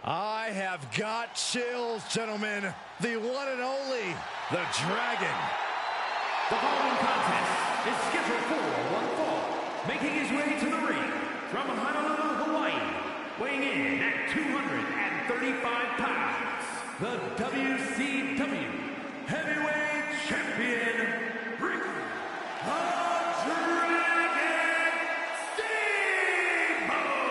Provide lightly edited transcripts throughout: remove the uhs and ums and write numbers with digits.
I have got chills, gentlemen. The one and only, the Dragon. The following contest is scheduled for one fall. Making his way to the ring from Honolulu, Hawaii, weighing in at 235 pounds, the WCW Heavyweight Champion, Ricky the Dragon Steamboat!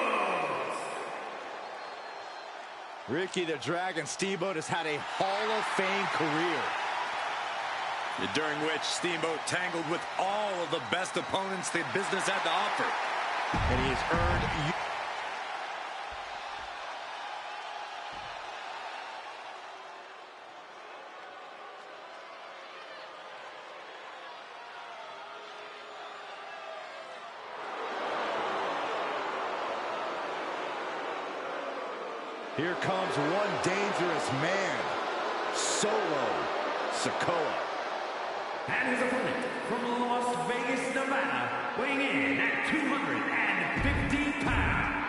Ricky the Dragon Steamboat has had a Hall of Fame career, during which Steamboat tangled with all of the best opponents the business had to offer. and he has earned... Here comes one dangerous man, Solo Sikoa. And his opponent from Las Vegas, Nevada, weighing in at 250 pounds.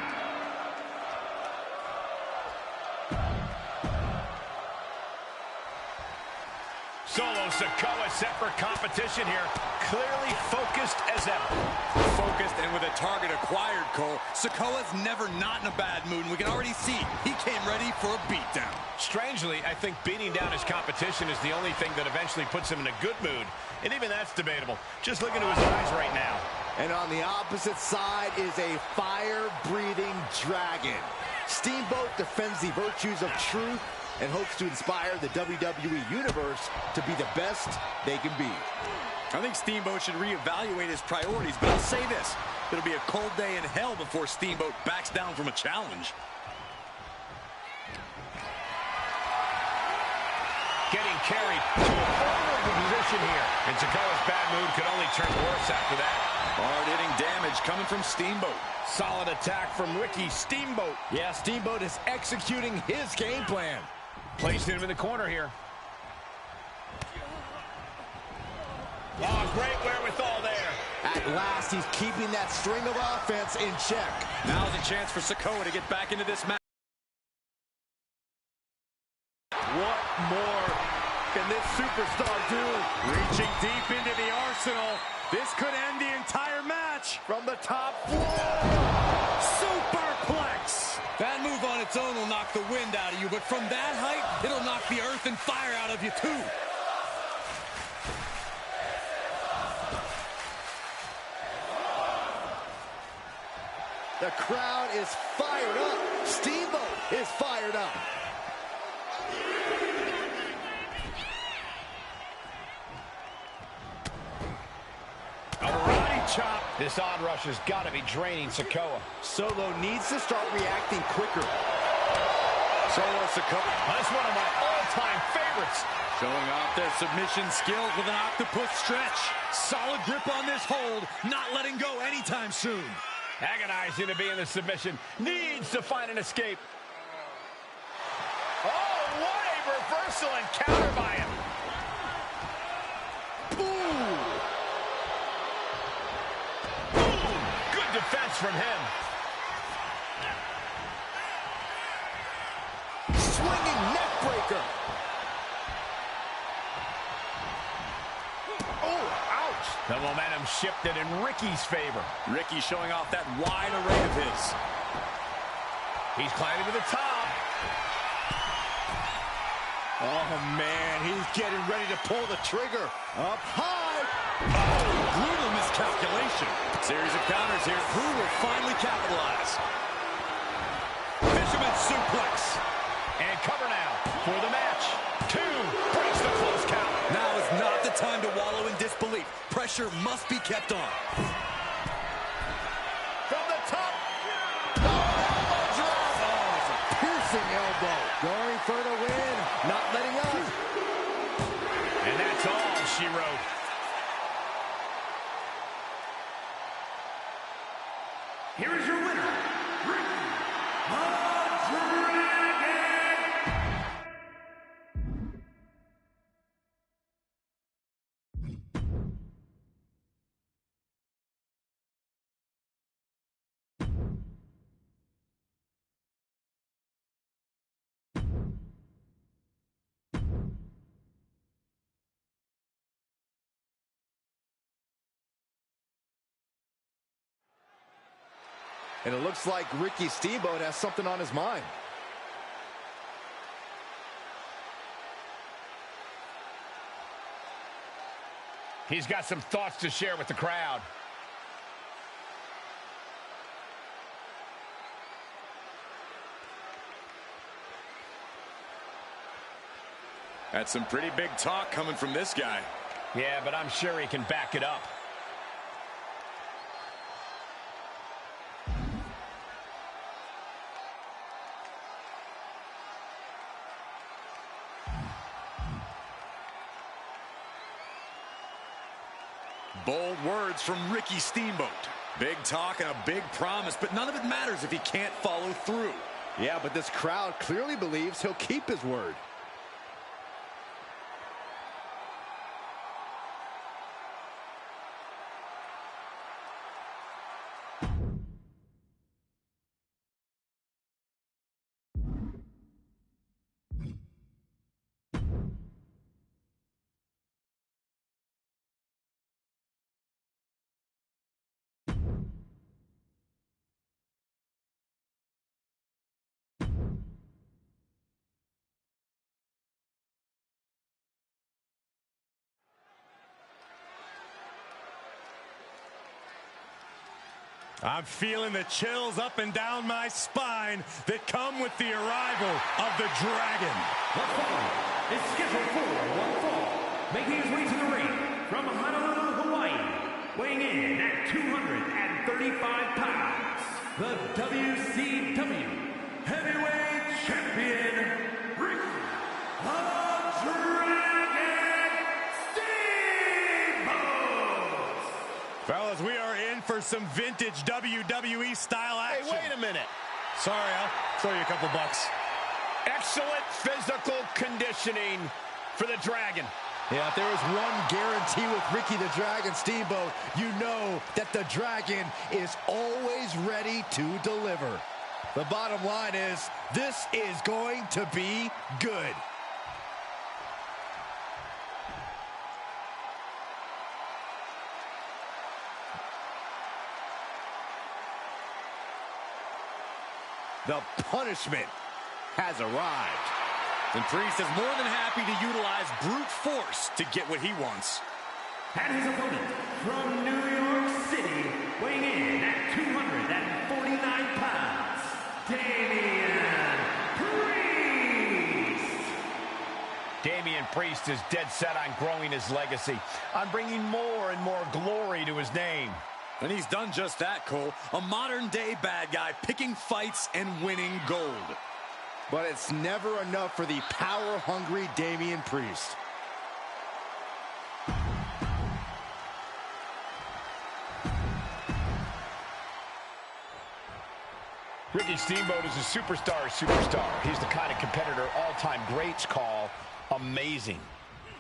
Solo Sikoa set for competition here. Clearly focused as ever. Focused and with a target acquired, Cole. Sikoa's never not in a bad mood, and we can already see he came ready for a beatdown. Strangely, I think beating down his competition is the only thing that eventually puts him in a good mood. And even that's debatable. Just look into his eyes right now. And on the opposite side is a fire-breathing dragon. Steamboat defends the virtues of truth and hopes to inspire the WWE Universe to be the best they can be. I think Steamboat should reevaluate his priorities, but I'll say this. It'll be a cold day in hell before Steamboat backs down from a challenge. Getting carried to a vulnerable position here. And Sikoa's bad mood could only turn worse after that. Hard-hitting damage coming from Steamboat. Solid attack from Ricky Steamboat. Yeah, Steamboat is executing his game plan. Placing him in the corner here. Oh, great wherewithal there. At last, he's keeping that string of offense in check. Now's a chance for Sikoa to get back into this match. What more can this superstar do? Reaching deep into the arsenal. This could end the entire match. From the top floor. Superplex. That move on its own will knock the wind out of you, but from that height, it'll knock the earth and fire out of you, too. The crowd is fired up. Steamboat is fired up. A body chop. This onrush has got to be draining Sikoa. Solo needs to start reacting quicker. Solo Sikoa. That's one of my all-time favorites. Showing off their submission skills with an octopus stretch. Solid grip on this hold, not letting go anytime soon. Agonizing to be in the submission. Needs to find an escape. Oh, what a reversal and counter by him. Boom! Boom! Good defense from him. Swinging neck breaker. Oh, ouch. The momentum shifted in Ricky's favor. Ricky showing off that wide array of his. He's climbing to the top. Oh, man, he's getting ready to pull the trigger. Up high. Oh, brutal miscalculation. Series of counters here. Who will finally capitalize? Fisherman suplex. And cover now for the match. 2 breaks the close count. Now is not the time to wallow in disbelief. Pressure must be kept on. From the top. Oh, drop. Oh, it's a piercing elbow. Going for the win. Not letting up. And that's all she wrote. Here is your winner, Ricky the And it looks like Ricky Steamboat has something on his mind. He's got some thoughts to share with the crowd. That's some pretty big talk coming from this guy. Yeah, but I'm sure he can back it up. Bold words from Ricky Steamboat. Big talk and a big promise, but none of it matters if he can't follow through. Yeah, but this crowd clearly believes he'll keep his word. I'm feeling the chills up and down my spine that come with the arrival of the Dragon. The following is scheduled for one fall, making his way to the ring from Honolulu, Hawaii, weighing in at 235 pounds, the WCW Heavyweight Champion, Ricky the Dragon Steamboat! Fellas, we are in for some vintage WWE style action. Hey, wait a minute. Sorry, I'll throw you a couple bucks. Excellent physical conditioning for the Dragon. Yeah, if there is one guarantee with Ricky the Dragon Steamboat, you know that the Dragon is always ready to deliver. The bottom line is, this is going to be good. The punishment has arrived. And Priest is more than happy to utilize brute force to get what he wants. And his opponent from New York City, weighing in at 249 pounds, Damian Priest. Damian Priest is dead set on growing his legacy, on bringing more and more glory to his name. And he's done just that, Cole. A modern-day bad guy picking fights and winning gold. But it's never enough for the power-hungry Damian Priest. Ricky Steamboat is a superstar. He's the kind of competitor all-time greats call amazing.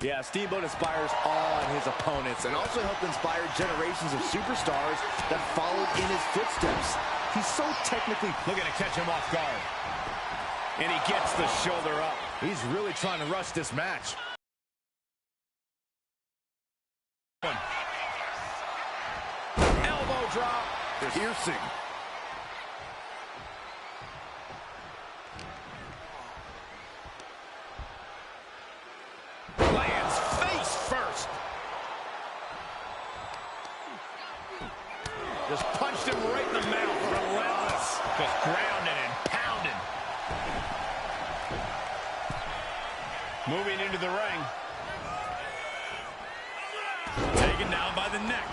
Yeah, Steamboat inspires awe in his opponents and also helped inspire generations of superstars that followed in his footsteps. He's so technically... Looking to catch him off guard. And he gets the shoulder up. He's really trying to rush this match. Elbow drop. Piercing. Lands face first. Just punched him right in the mouth. Relentless. Just grounded and pounded. Moving into the ring. Taken down by the neck.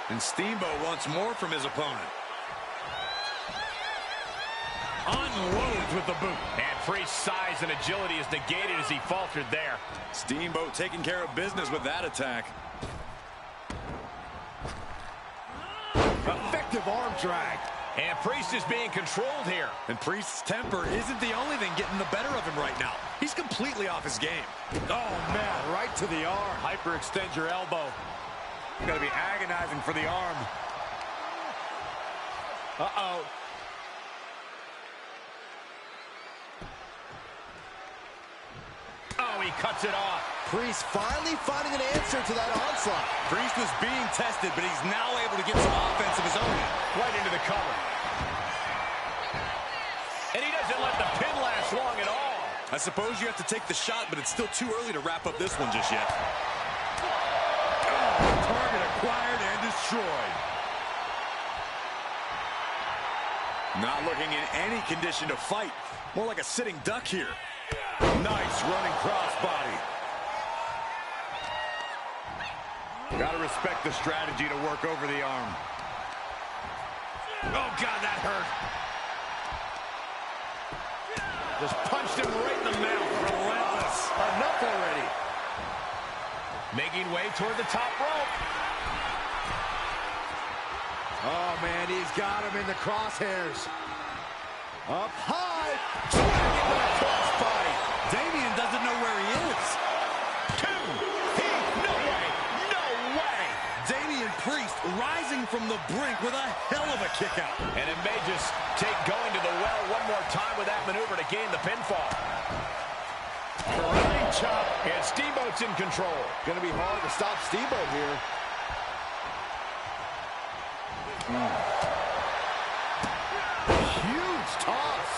And Steamboat wants more from his opponent. Unloads with the boot. And Priest's size and agility is negated as he faltered there. Steamboat taking care of business with that attack. Effective arm drag. And Priest is being controlled here. And Priest's temper isn't the only thing getting the better of him right now. He's completely off his game. Oh, man, right to the arm. Hyperextend your elbow. Got to be agonizing for the arm. Uh-oh. Oh, he he cuts it off. Priest finally finding an answer to that onslaught. Priest was being tested, but he's now able to get some offense of his own. Right into the cover. And he doesn't let the pin last long at all. I suppose you have to take the shot, but it's still too early to wrap up this one just yet. Target acquired and destroyed. Not looking in any condition to fight. More like a sitting duck here. Nice running crossbody. Gotta respect the strategy to work over the arm. Oh, God, that hurt. Just punched him right in the mouth. Relentless. Enough already. Making way toward the top rope. Oh, man, he's got him in the crosshairs. Up high. Dragging with a crossbody. Damian doesn't know where he is. No way. No way. Damian Priest rising from the brink with a hell of a kick out. And it may just take going to the well one more time with that maneuver to gain the pinfall. Karate chop. And Steamboat's in control. Gonna be hard to stop Steamboat here. Huge toss.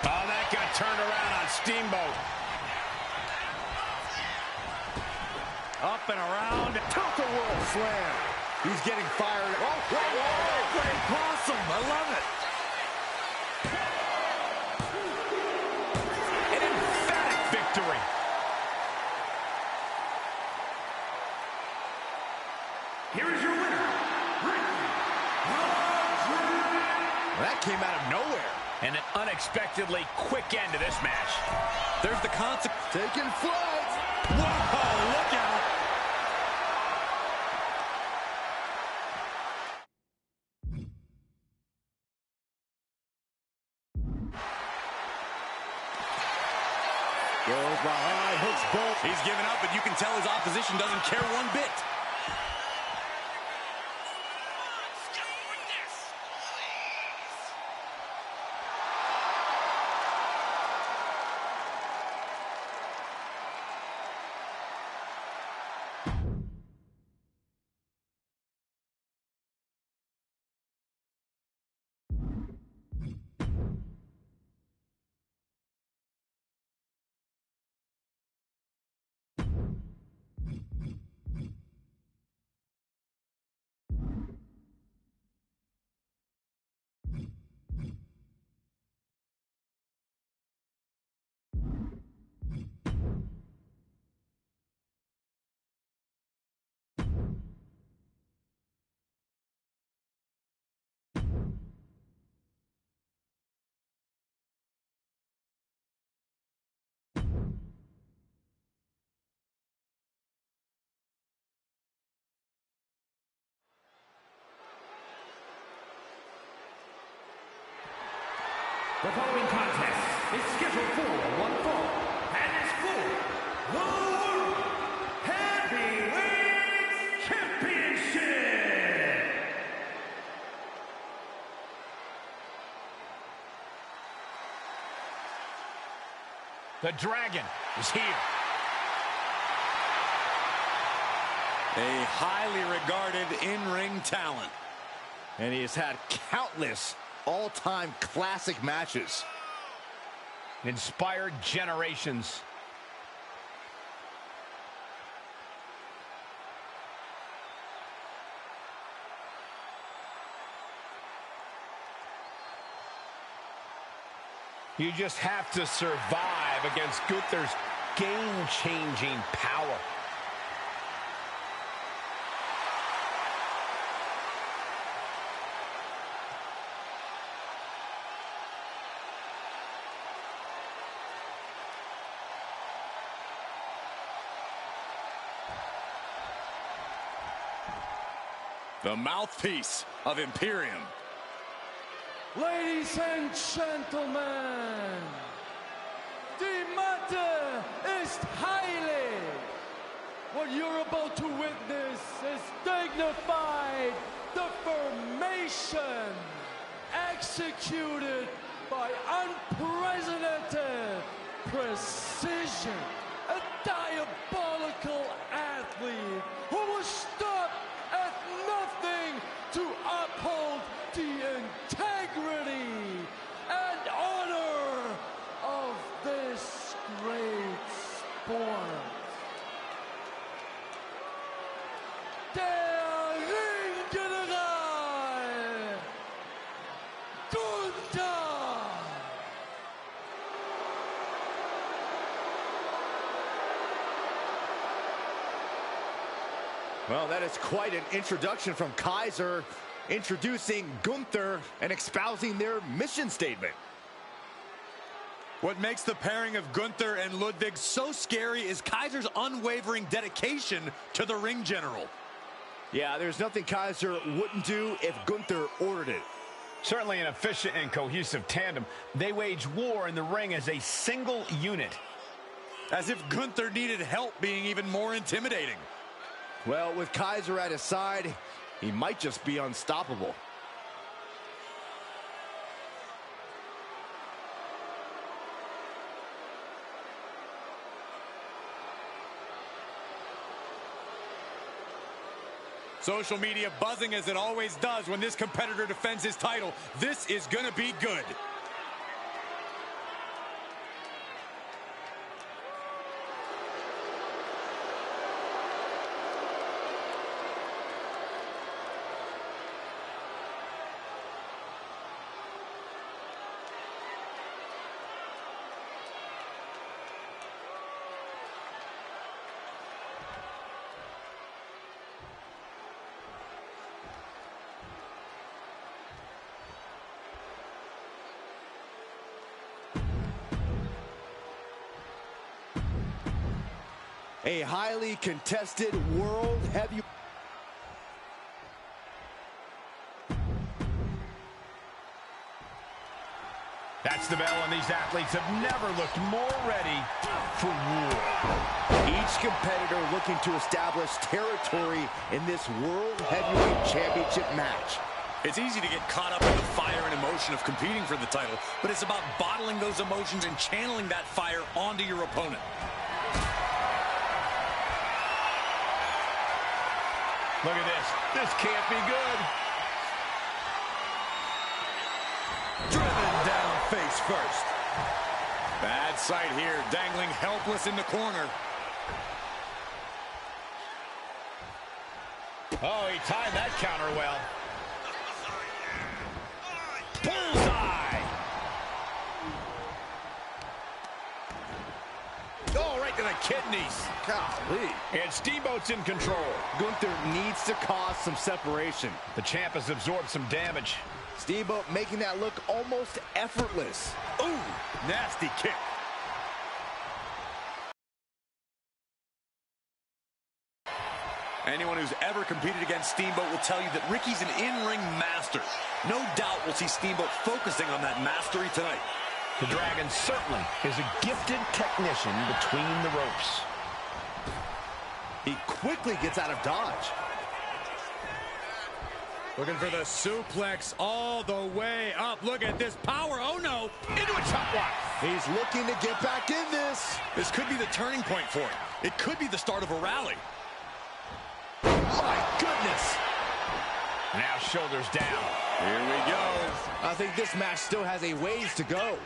Oh, that got turned around on Steamboat. Up and around. Tilt-a-whirl slam. He's getting fired. Oh, whoa. Great possum. I love it. An emphatic victory. Here is your winner, Ricky That came out of nowhere. And an unexpectedly quick end to this match. There's the consequence. Taking flight. Whoa, look out. Goes behind, hooks both. He's given up, but you can tell his opposition doesn't care one bit. The following contest is scheduled for one fall and is for the World Heavyweight Championship. The Dragon is here. A highly regarded in-ring talent. And he has had countless all-time classic matches. Inspired generations. You just have to survive against Gunther's game-changing power. The mouthpiece of Imperium. Ladies and gentlemen, the matter is highly. What you're about to witness is dignified deformation executed by unprecedented precision. A diabolical athlete who will stop at nothing to uphold the integrity and honor of this great sport. Der Ringgeneral, Gunther. Well, that is quite an introduction from Kaiser, introducing Gunther and espousing their mission statement. What makes the pairing of Gunther and Ludwig so scary is Kaiser's unwavering dedication to the ring general. Yeah, there's nothing Kaiser wouldn't do if Gunther ordered it. Certainly an efficient and cohesive tandem. They wage war in the ring as a single unit. As if Gunther needed help being even more intimidating. Well, with Kaiser at his side, he might just be unstoppable. Social media buzzing as it always does when this competitor defends his title. This is gonna be good. A highly contested world heavyweight. That's the bell, and these athletes have never looked more ready for war. Each competitor looking to establish territory in this World Heavyweight Championship match. It's easy to get caught up in the fire and emotion of competing for the title, but it's about bottling those emotions and channeling that fire onto your opponent. Look at this. This can't be good. Driven down face first. Bad sight here, dangling helpless in the corner. Oh, he timed that counter well. Bullseye! Oh, right to the kidneys. Golly. And Steamboat's in control. Gunther needs to cause some separation. The champ has absorbed some damage. Steamboat making that look almost effortless. Ooh, nasty kick. Anyone who's ever competed against Steamboat will tell you that Ricky's an in-ring master. No doubt we'll see Steamboat focusing on that mastery tonight. The Dragon certainly is a gifted technician between the ropes. He quickly gets out of dodge. Looking for the suplex all the way up. Look at this power. Oh, no. Into a chop block. He's looking to get back in this. This could be the turning point for him. It could be the start of a rally. My goodness. Now shoulders down. Here we go. I think this match still has a ways to go.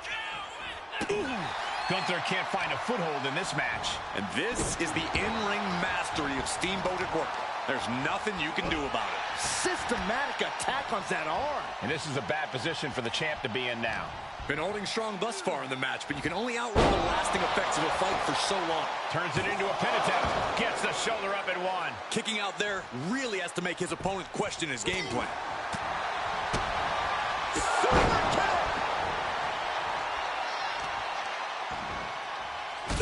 Gunther can't find a foothold in this match. And this is the in-ring mastery of Steamboat at work. There's nothing you can do about it. Systematic attack on that arm. And this is a bad position for the champ to be in now. Been holding strong thus far in the match, but you can only outrun the lasting effects of a fight for so long. Turns it into a pin attempt. Gets the shoulder up and one. Kicking out there really has to make his opponent question his game plan.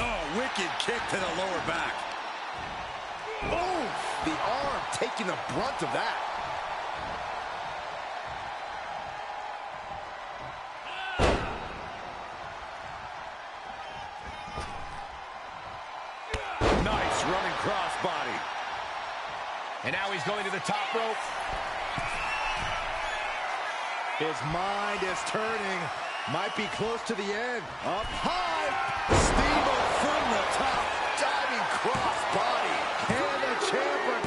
Oh, wicked kick to the lower back. Oh, the arm taking the brunt of that. Nice running crossbody. And now he's going to the top rope. His mind is turning. Might be close to the end. Up high. Steamboat from the top. Diving cross body. And the champion.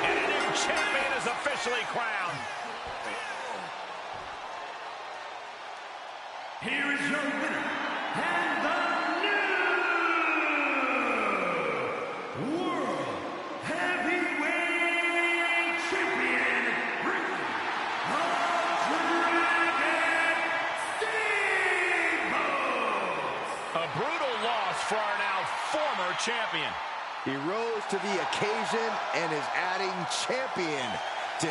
And a new champion is officially crowned. Here is your winner, and the new World Heavyweight Champion, Ricky the Dragon Steamboat. A brutal loss for our now former champion. He rose to the occasion and is adding champion to...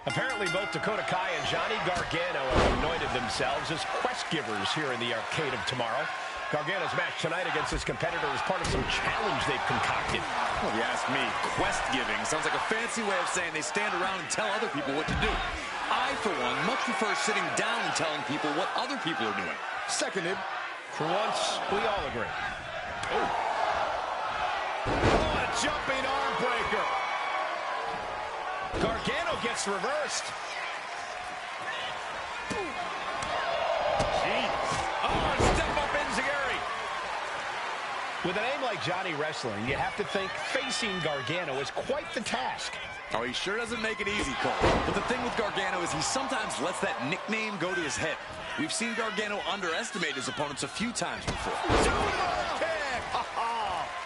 Apparently both Dakota Kai and Johnny Gargano have anointed themselves as quest givers here in the Arcade of Tomorrow. Gargano's match tonight against his competitor is part of some challenge they've concocted. Well, if you ask me, quest giving sounds like a fancy way of saying they stand around and tell other people what to do. I, for one, much prefer sitting down and telling people what other people are doing. Seconded. For once, we all agree. Oh, a jumping arm breaker. Gargano gets reversed. jeez. Oh, step up enziguri. With a name like Johnny Wrestling, you have to think facing Gargano is quite the task. Oh, he sure doesn't make it easy, Cole. But the thing with Gargano is he sometimes lets that nickname go to his head. We've seen Gargano underestimate his opponents a few times before. Sumo kick!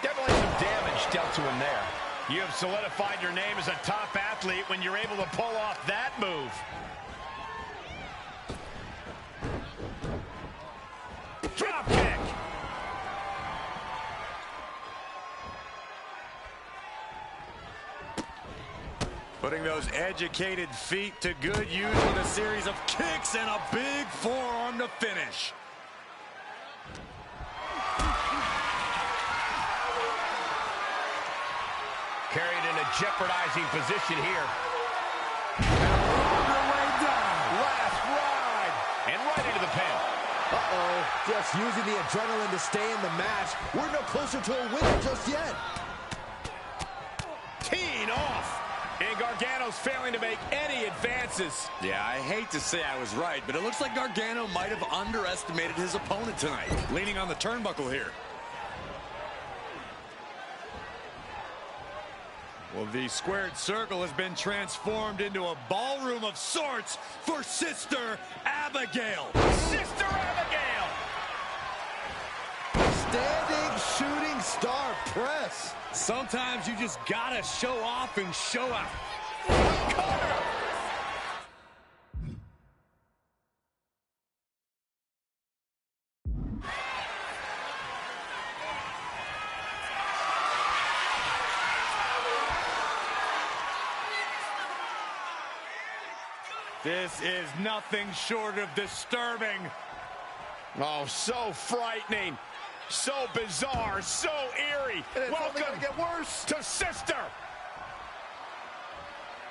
Definitely some damage dealt to him there. You have solidified your name as a top athlete when you're able to pull off that move. Drop kick. Putting those educated feet to good use with a series of kicks and a big forearm to finish. Carried in a jeopardizing position here. Way down. Last round. Uh-oh, just using the adrenaline to stay in the match. We're no closer to a winner just yet. Teeing off. And Gargano's failing to make any advances. Yeah, I hate to say I was right, but it looks like Gargano might have underestimated his opponent tonight. Leaning on the turnbuckle here. Well, the squared circle has been transformed into a ballroom of sorts for Sister Abigail. Sister Abigail! Standing shooting star press. Sometimes you just gotta show off and show out. This is nothing short of disturbing. Oh, so frightening. So bizarre, so eerie. Welcome Get worse. to Sister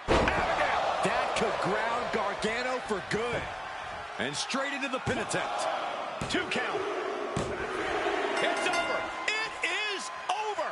Abigail. That could ground Gargano for good. And straight into the pin attempt. 2 count. It's over. It is over.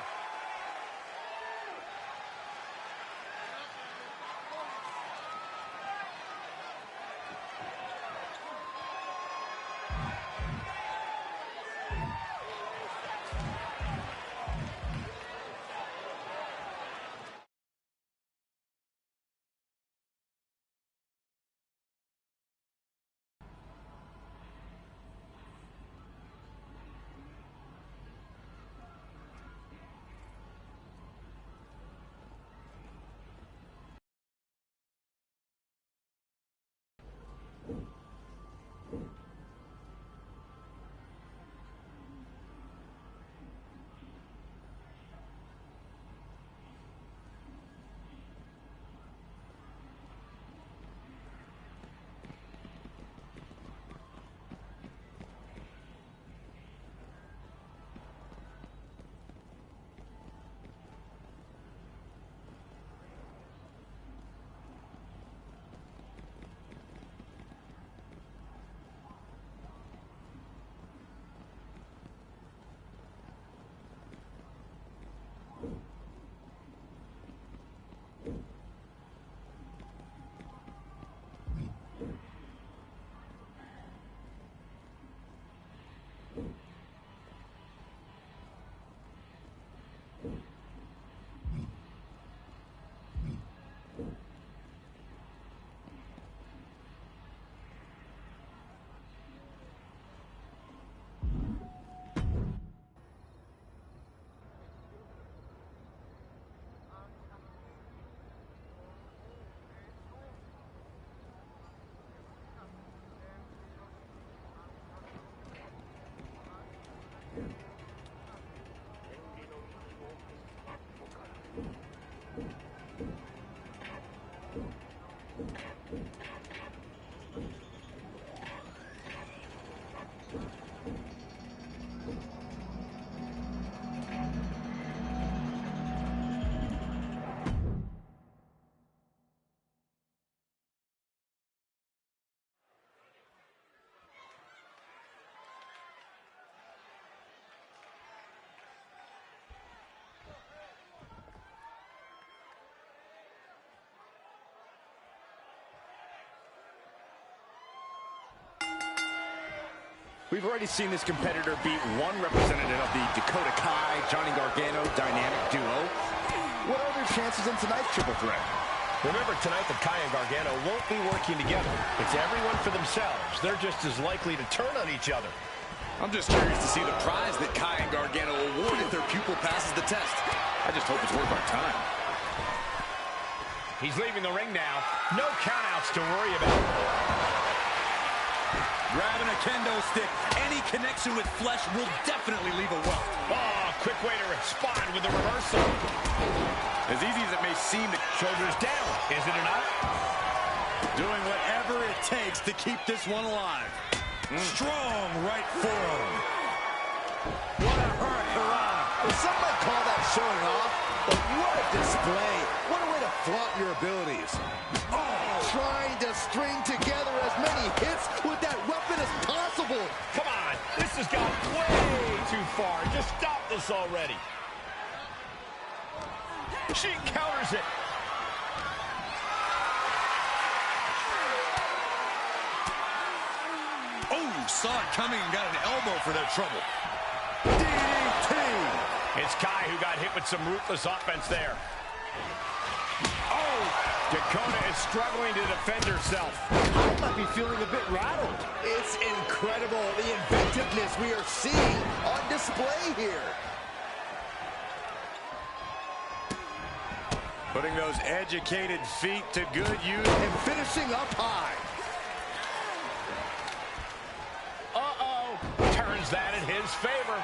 We've already seen this competitor beat one representative of the Dakota Kai, Johnny Gargano dynamic duo. What are their chances in tonight's triple threat? Remember tonight that Kai and Gargano won't be working together. It's everyone for themselves. They're just as likely to turn on each other. I'm just curious to see the prize that Kai and Gargano award if their pupil passes the test. I just hope it's worth our time. He's leaving the ring now. No countouts to worry about. Grabbing a kendo stick. Any connection with flesh will definitely leave a welt. Oh, quick way to respond with the reversal. As easy as it may seem, the Shoulders down. Is it enough? Doing whatever it takes to keep this one alive. Strong right forearm. What a hurrah. Well, some might call that showing off, but what a display. What a way to flaunt your abilities. Oh, trying to string together as many hits with that weapon as possible. Come on, far. Just stop this already. She counters it. Oh, saw it coming and got an elbow for that trouble. DDT. It's Kai who got hit with some ruthless offense there. Oh, Dakota is struggling to defend herself. I might be feeling a bit rattled. It's incredible, the inventiveness we are seeing on display here. Putting those educated feet to good use. And finishing up high. Turns that in his favor.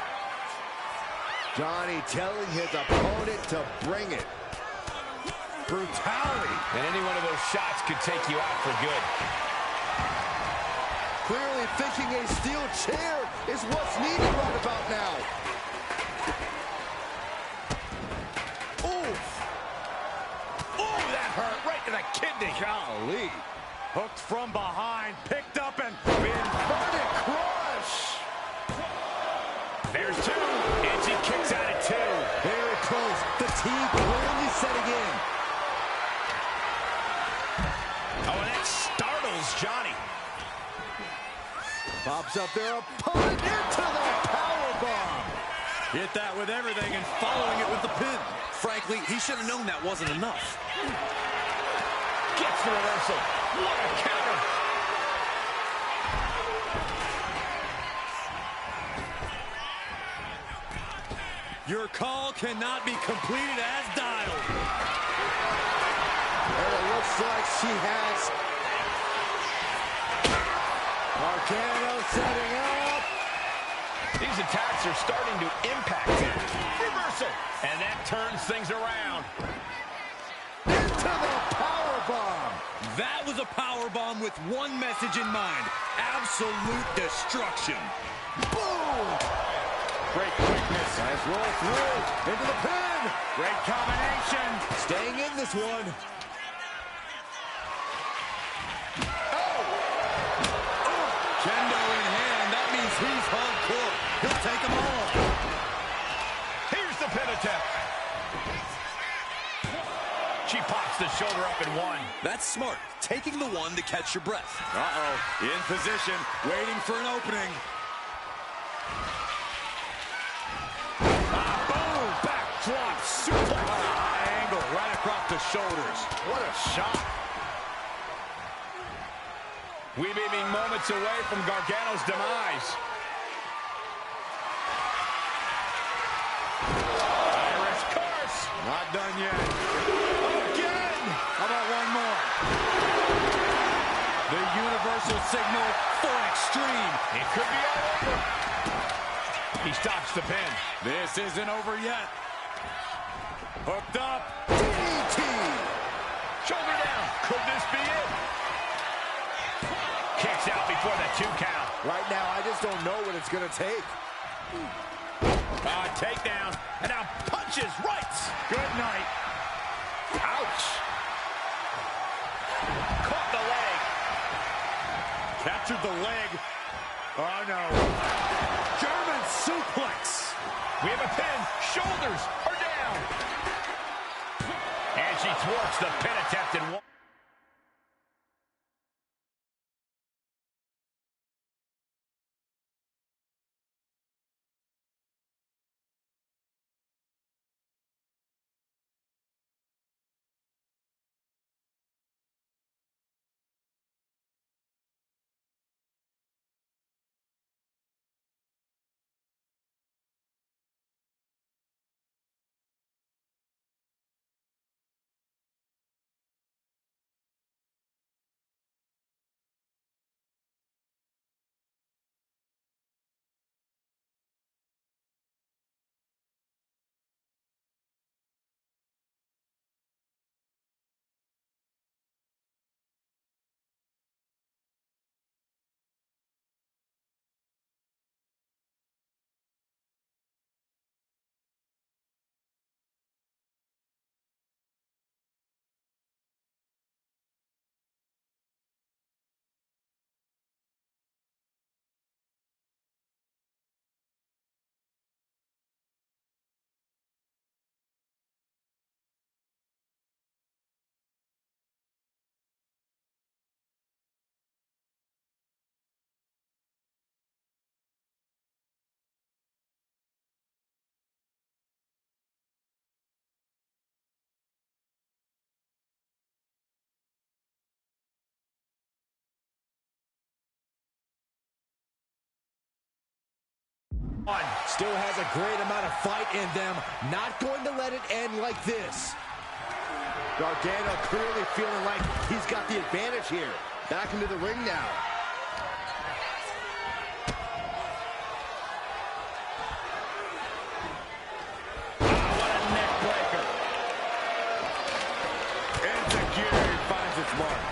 Johnny telling his opponent to bring it. Brutality. And any one of those shots could take you out for good. Clearly thinking a steel chair is what's needed right about now. Oof. Oh, that hurt right to the kidney. Golly. Hooked from behind, picked up and Inverted crush. There's two, and she kicks out at two. Very close. The team clearly setting in. Oh, and that startles Johnny. Pops up their opponent into the powerbomb. hit that with everything and following it with the pin. Frankly, he should have known that wasn't enough. Gets the reversal. What a counter. Your call cannot be completed as dialed. And it looks like she has Gargano setting up. These attacks are starting to impact him. Reversal. And that turns things around. Into the powerbomb. That was a powerbomb with one message in mind: absolute destruction. Boom. Great quickness. Nice roll through. Into the pin. Great combination. Staying in this one. Kendo in hand. That means he's hardcore. He'll take them all. Here's the pin attempt. She pops the shoulder up in one. That's smart. Taking the one to catch your breath. Uh-oh. In position, waiting for an opening. Boom! Backdrop suplex. High angle right across the shoulders. What a shot. We may be moments away from Gargano's demise. Irish curse. Not done yet. Again. How about one more? The universal signal for extreme. It could be all over. He stops the pin. This isn't over yet. Hooked up. DDT. Shoulder down. Could this be it? Kicks out before the 2 count. Right now, I just don't know what it's going to take. Takedown. And now punches right. Good night. Ouch. Caught the leg. Captured the leg. Oh, no. German suplex. We have a pin. Shoulders are down. And she thwarts the pin attempt in one. Still has a great amount of fight in them. Not going to let it end like this. Gargano clearly feeling like he's got the advantage here. Back into the ring now. What a neck breaker. Insecurity finds its mark.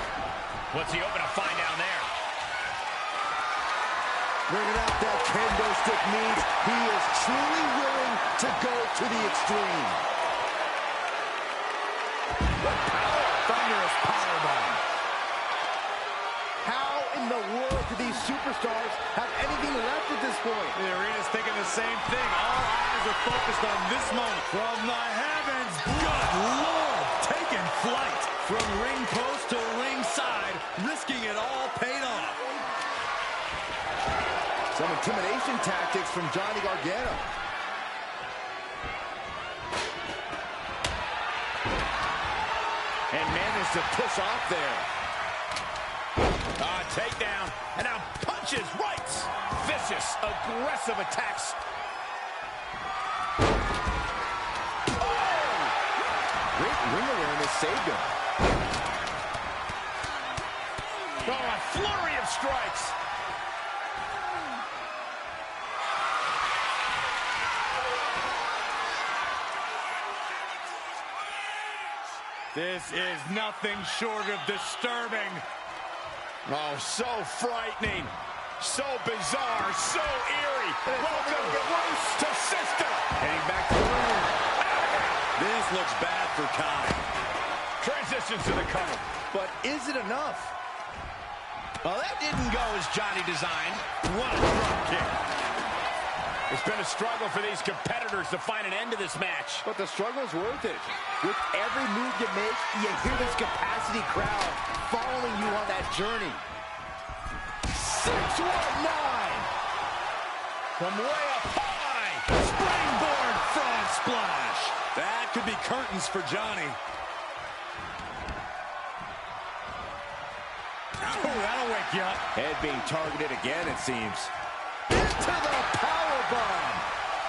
What's he hoping to find down there? Bringing out that kendo stick means he is truly willing to go to the extreme. Thunderous powerbomb. How in the world do these superstars have anything left at this point? The arena's thinking the same thing. All eyes are focused on this moment. From the heavens, good Lord, taking flight. From ring post to ringside, risking it all paid off. Some intimidation tactics from Johnny Gargano. And managed to push off there. Takedown, and now punches, rights. Vicious, aggressive attacks. Oh! Great ring awareness saved him. Oh, a flurry of strikes. This is nothing short of disturbing. Oh, so frightening, so bizarre, so eerie. Welcome to Sister. Heading back to the room. This looks bad for Kai. Transitions to the cover. But is it enough? Well, that didn't go as Johnny designed. What a drop kick. It's been a struggle for these competitors to find an end to this match. But the struggle's worth it. With every move you make, you hear this capacity crowd following you on that journey. 619! From way up high. Springboard frog splash. That could be curtains for Johnny. Oh, that'll wake you up. Head being targeted again, it seems. Into the powerbomb.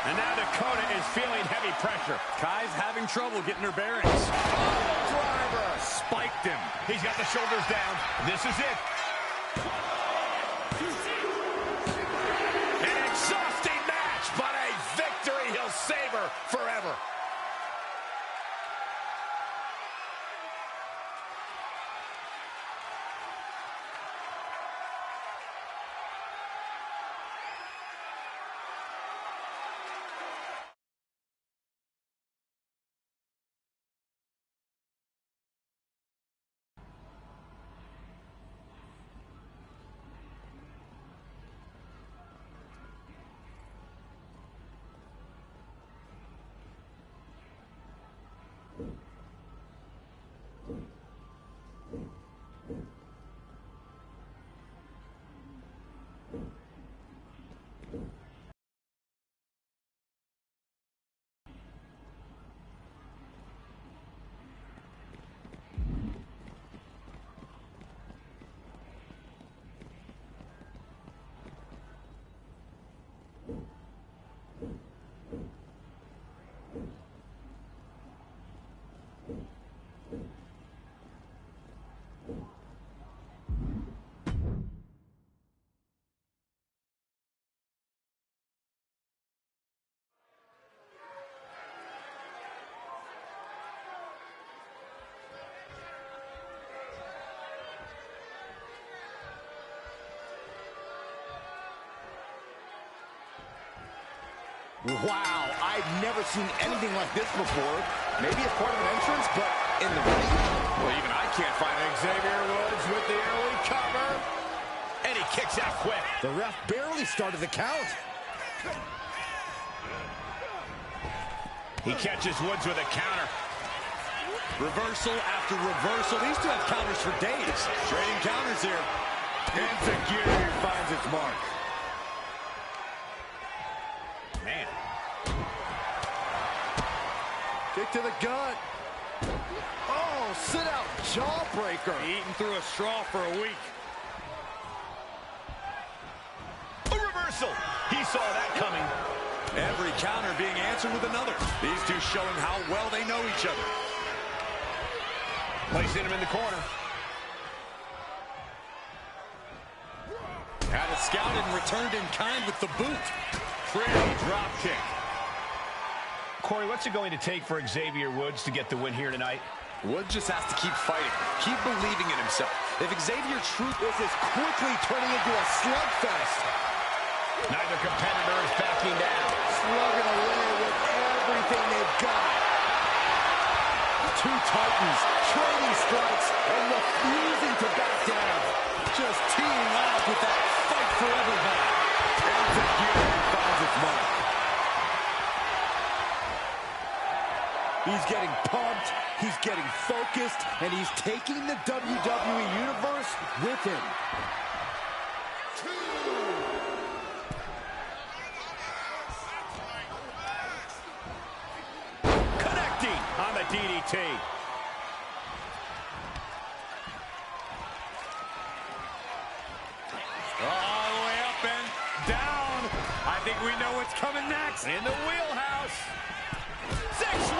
And now Dakota is feeling heavy pressure. Kai's having trouble getting her bearings. Oh, driver. Spiked him. He's got the shoulders down. This is it. An exhausting match, but a victory he'll savor forever. Wow, I've never seen anything like this before. Maybe it's part of an entrance, but in the ring? Well, even I can't find it. Xavier Woods with the early cover. And he kicks out quick. The ref barely started the count. He catches Woods with a counter. Reversal after reversal. These two have counters for days. Trading counters here. Insecurity finds its mark. Man. Kick to the gut. Oh, sit out jawbreaker. Eating through a straw for a week. A reversal. He saw that coming. Every counter being answered with another. These two showing how well they know each other. Placing him in the corner. Had it scouted and returned in kind with the boot. Pretty drop kick. Corey, what's it going to take for Xavier Woods to get the win here tonight? Woods just has to keep fighting, keep believing in himself. If Xavier Truth is quickly turning into a slugfest. Neither competitor is backing down. Slugging away with everything they've got. Two titans trading strikes and refusing to back down. just teeing off with that fight forever vibe. And together finds its mark. He's getting pumped, he's getting focused, and he's taking the WWE Universe with him. Connecting on the DDT. All the way up and down. I think we know what's coming next. In the wheelhouse. 619.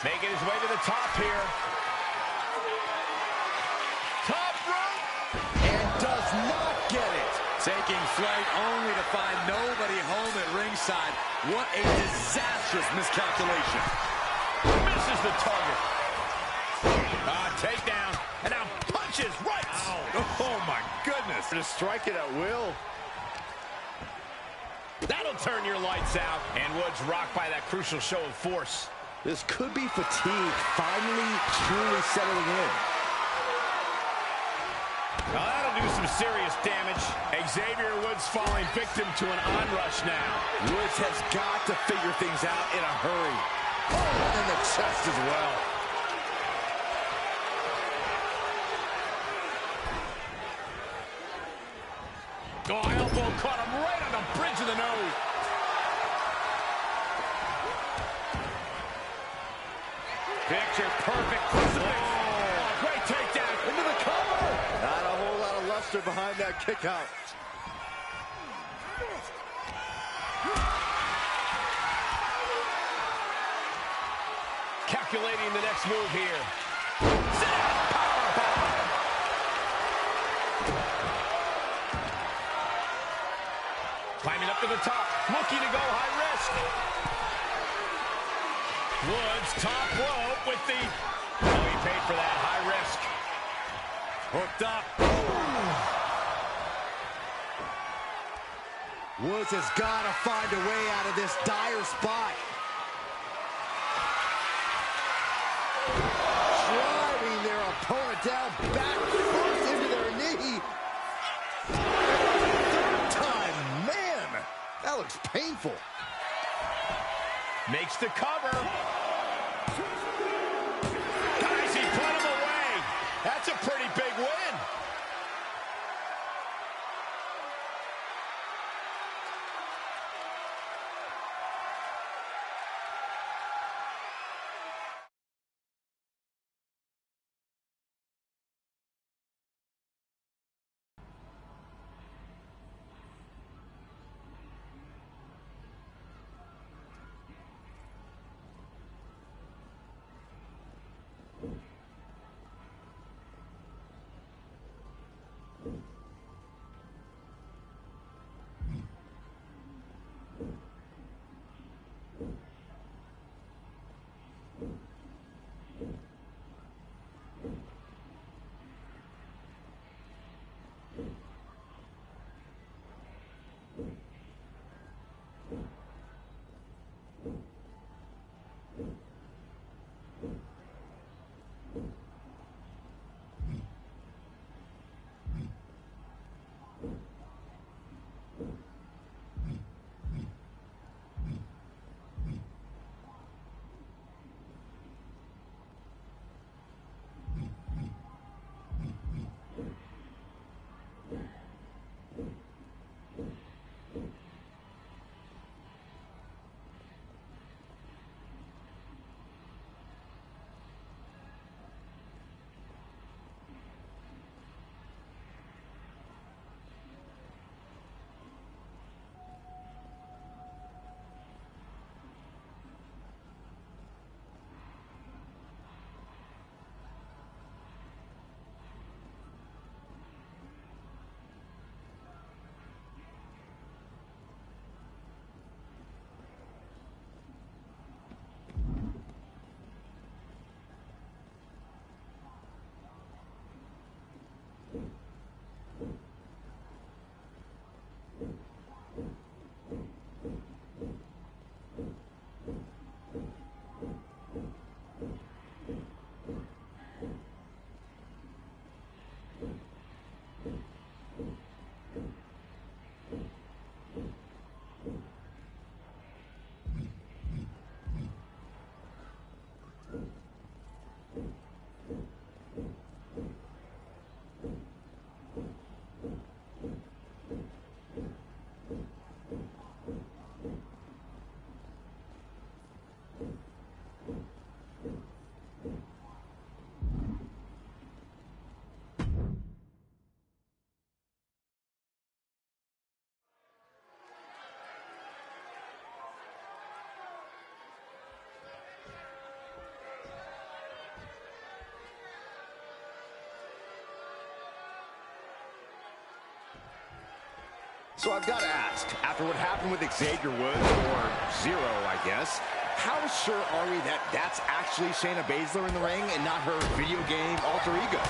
Making his way to the top here. Top rope. And does not get it. Taking flight only to find nobody home at ringside. What a disastrous miscalculation. Misses the target. Takedown. And now punches right. Oh, my goodness. To strike it at will. That'll turn your lights out. And Woods rocked by that crucial show of force. This could be fatigue finally truly settling in. Now that'll do some serious damage. Xavier Woods falling victim to an onrush now. Woods has got to figure things out in a hurry. Oh, and then the chest as well. Oh, elbow caught him right on the bridge of the nose. Picture perfect crucifix. Oh, great takedown into the cover. Not a whole lot of luster behind that kick out. Calculating the next move here. Sit out, powerbomb. Climbing up to the top, looking to go high risk. Woods top rope with the... Oh, he paid for that high risk. Hooked up. Woods has got to find a way out of this dire spot. Driving their opponent down back first into their knee. Third time, man, that looks painful. Makes the cover. Guys, he put him away. That's a pretty big win. So I've got to ask, after what happened with Xavier Woods, or Zero, I guess, how sure are we that that's actually Shayna Baszler in the ring and not her video game alter ego?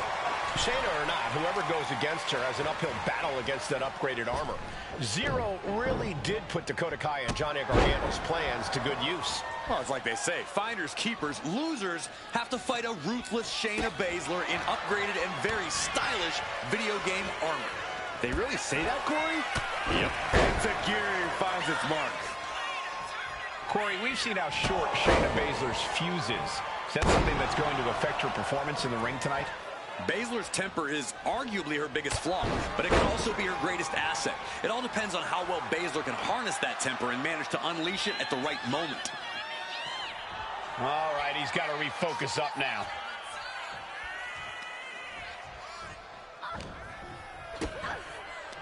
Shayna or not, whoever goes against her has an uphill battle against that upgraded armor. Zero really did put Dakota Kai and Johnny Gargano's plans to good use. Well, it's like they say, finders, keepers, losers have to fight a ruthless Shayna Baszler in upgraded and very stylish video game armor. They really say that, Corey? Yep. Enzuigiri finds its mark. Corey, we've seen how short Shayna Baszler's fuse is. Is that something that's going to affect her performance in the ring tonight? Baszler's temper is arguably her biggest flaw, but it can also be her greatest asset. It all depends on how well Baszler can harness that temper and manage to unleash it at the right moment. All right, he's got to refocus up now.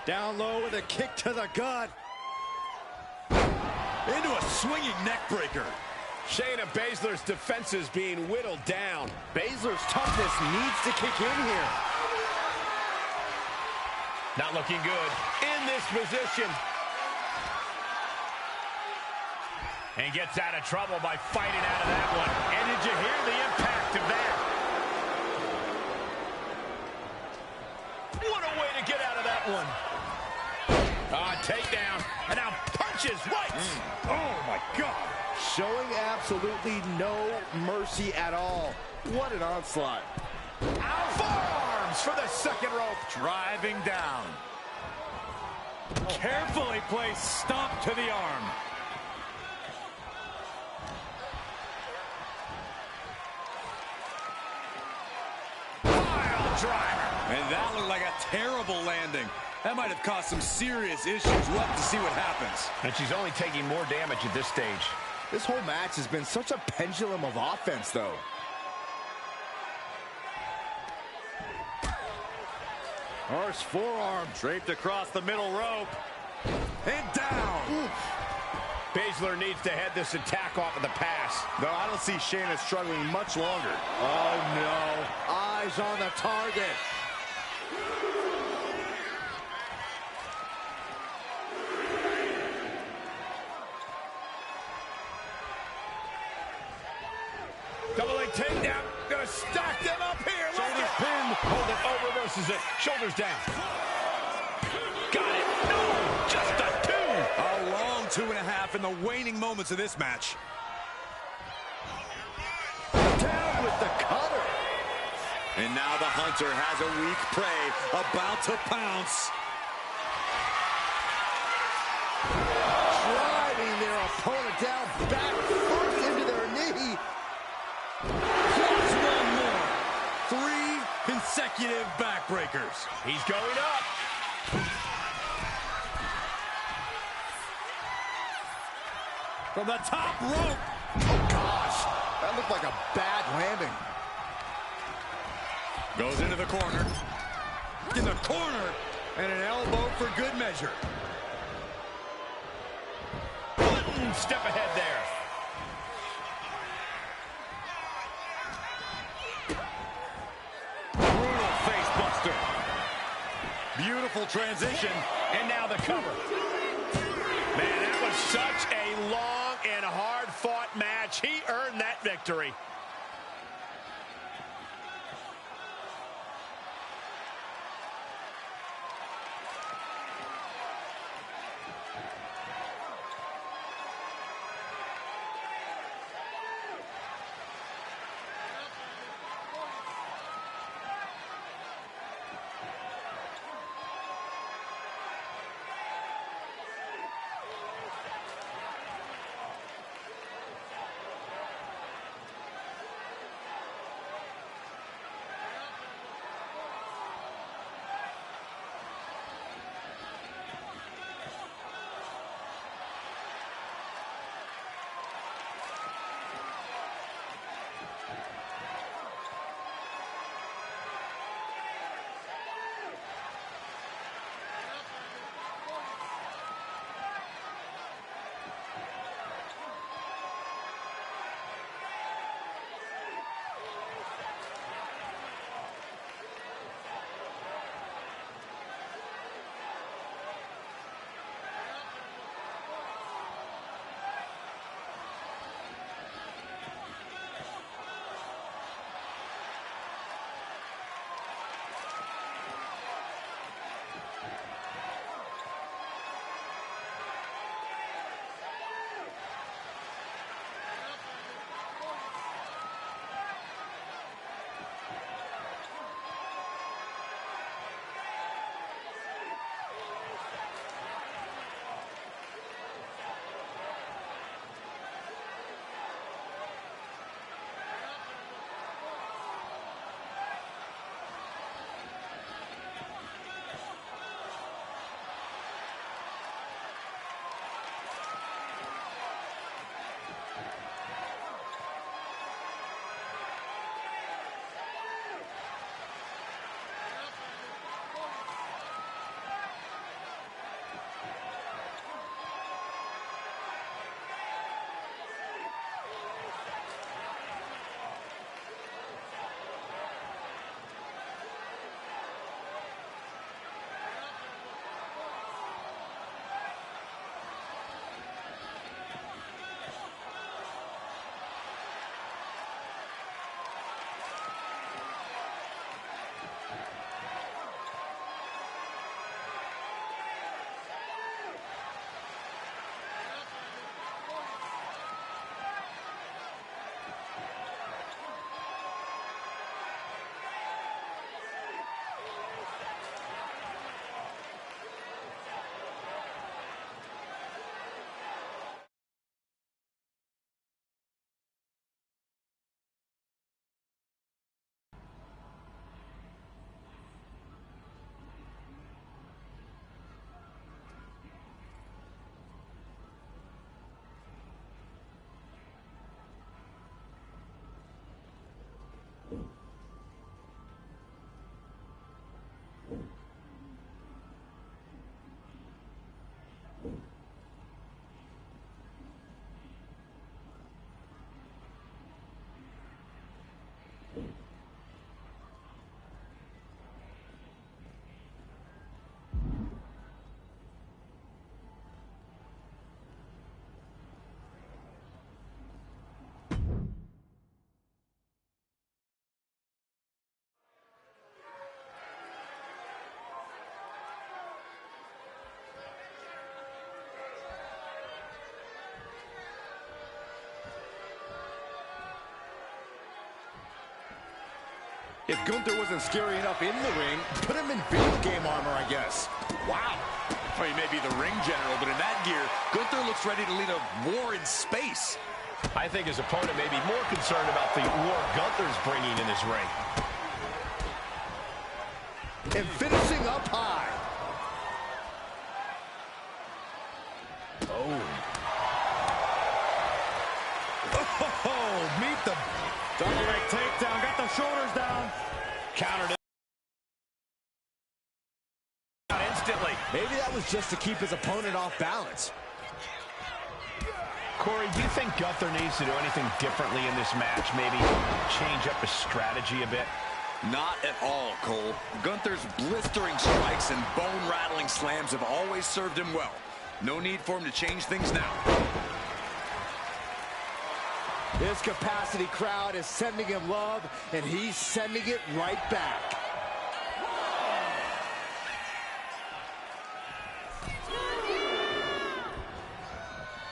Down low with a kick to the gut. Into a swinging neck breaker. Shayna Baszler's defense is being whittled down. Baszler's toughness needs to kick in here. Not looking good in this position. And gets out of trouble by fighting out of that one. And did you hear the impact of that? What a way to get out of that one. Takedown. And now punches right. Oh, my God. Showing absolutely no mercy at all. What an onslaught. Forearms for the second rope. Driving down. Carefully placed stomp to the arm. Pile driver. And that looked like a terrible landing. That might have caused some serious issues. We'll have to see what happens. And she's only taking more damage at this stage. This whole match has been such a pendulum of offense, though. Horse forearm draped across the middle rope. And down. Oof. Baszler needs to head this attack off of the pass. No, I don't see Shayna struggling much longer. Oh, no. Eyes on the target. Double leg takedown. Gonna stack them up here. Shoulders pinned. Hold it. Oh, reverses it. Shoulders down. Got it. No, just a two. A long 2.5 in the waning moments of this match. Down with the cutter. And now the Hunter has a weak prey about to pounce. Driving their opponent down back first into their knee. Plus one more. 3 consecutive backbreakers. He's going up. From the top rope. Oh, gosh. That looked like a bad landing. Goes into the corner. In the corner. And an elbow for good measure. One step ahead there. Brutal face buster. Beautiful transition. And now the cover. Man, that was such a long and hard-fought match. He earned that victory. If Gunther wasn't scary enough in the ring, put him in video game armor, I guess. Wow. Well, he may be the ring general, but in that gear, Gunther looks ready to lead a war in space. I think his opponent may be more concerned about the war Gunther's bringing in his ring. And finishing up high. Oh, meet the double leg takedown. Got the shoulders down. Countered it instantly. Maybe that was just to keep his opponent off balance. Corey, do you think Gunther needs to do anything differently in this match? Maybe change up his strategy a bit? Not at all, Cole. Gunther's blistering strikes and bone-rattling slams have always served him well. No need for him to change things now. This capacity crowd is sending him love, and he's sending it right back.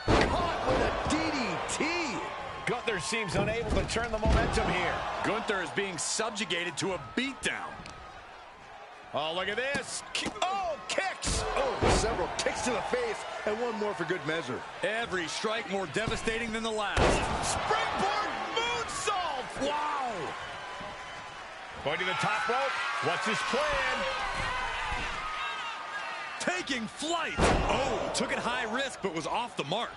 Caught with a DDT. Gunther seems unable to turn the momentum here. Gunther is being subjugated to a beatdown. Oh, look at this. Oh, kicks. Oh, several kicks to the face, and one more for good measure. Every strike more devastating than the last. Springboard moonsault. Wow. Going to the top rope. What's his plan? Taking flight. Oh, took it high risk, but was off the mark.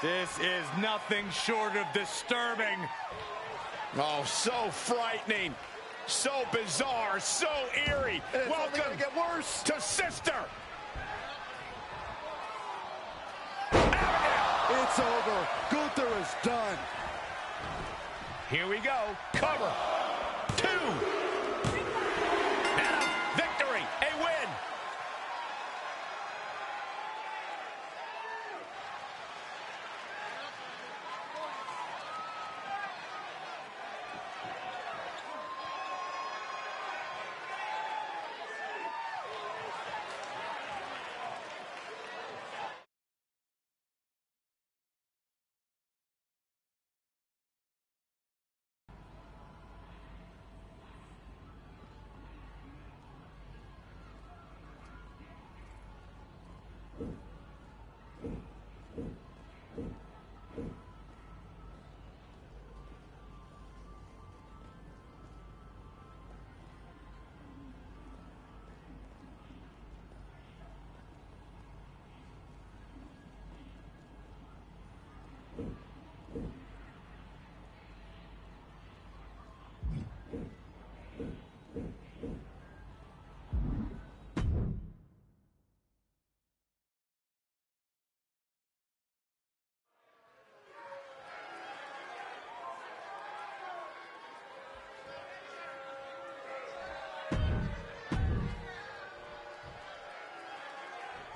This is nothing short of disturbing. Oh, so frightening. So bizarre. So eerie. Welcome get worse. to Sister. It's over. Gunther is done. Here we go. Cover. 2. And a victory. A win.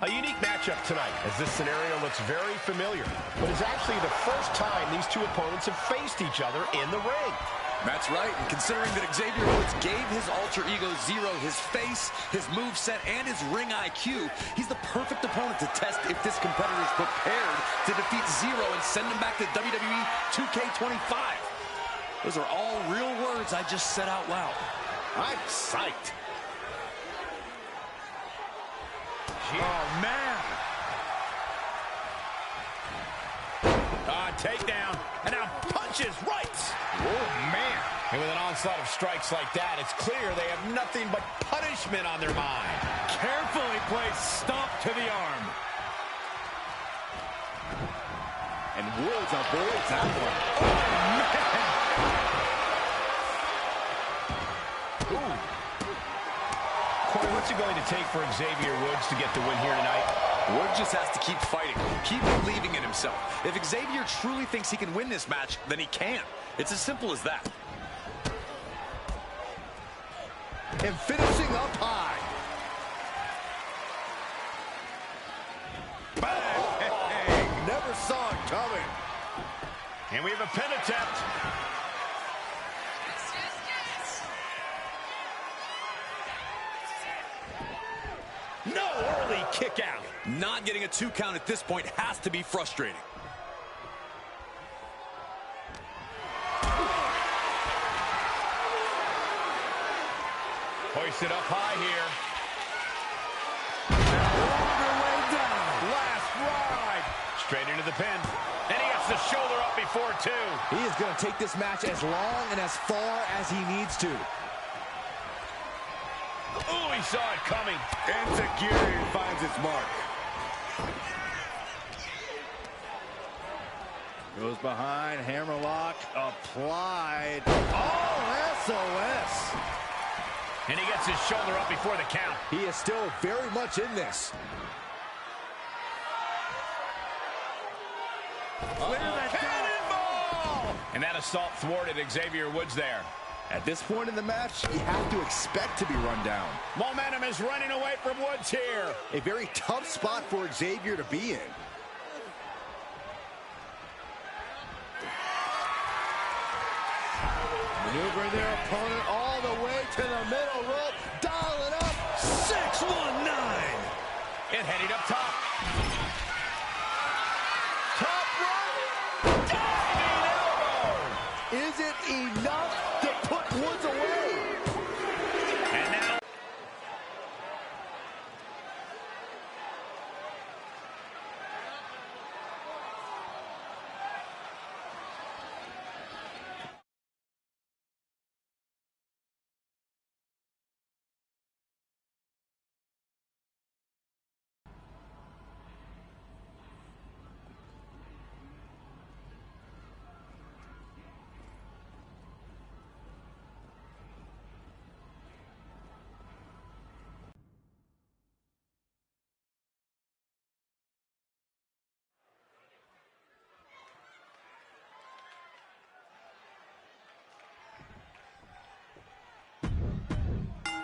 A unique matchup tonight, as this scenario looks very familiar. But it's actually the first time these two opponents have faced each other in the ring. That's right, and considering that Xavier Woods gave his alter ego Zero his face, his moveset, and his ring IQ, he's the perfect opponent to test if this competitor is prepared to defeat Zero and send him back to WWE 2K25. Those are all real words I just said out loud. I'm psyched. Oh, man. Takedown. And now punches right. Oh, man. And with an onslaught of strikes like that, it's clear they have nothing but punishment on their mind. Carefully placed stomp to the arm. And Woods avoids that one. Oh, man. Ooh. Corey, what's it going to take for Xavier Woods to get the win here tonight? Woods just has to keep fighting, keep believing in himself. If Xavier truly thinks he can win this match, then he can. It's as simple as that. And finishing up high. Bang! Never saw it coming. And we have a pin attempt. No early kick out. Not getting a 2 count at this point has to be frustrating. Hoisted up high here. Longer way down. Last ride. Straight into the pin. And he gets the shoulder up before 2. He is going to take this match as long and as far as he needs to. Oh, he saw it coming. And Tajiri finds its mark. Goes behind, hammerlock applied. Oh, SOS. And he gets his shoulder up before the count. He is still very much in this. Cannonball! And that assault thwarted Xavier Woods there. At this point in the match, you have to expect to be run down. Momentum is running away from Woods here. A very tough spot for Xavier to be in. Maneuvering their opponent all the way to the middle rope. Dialing up. 619. And heading up top. Top rope. Diving elbow. Is it enough to put Woods away? And now.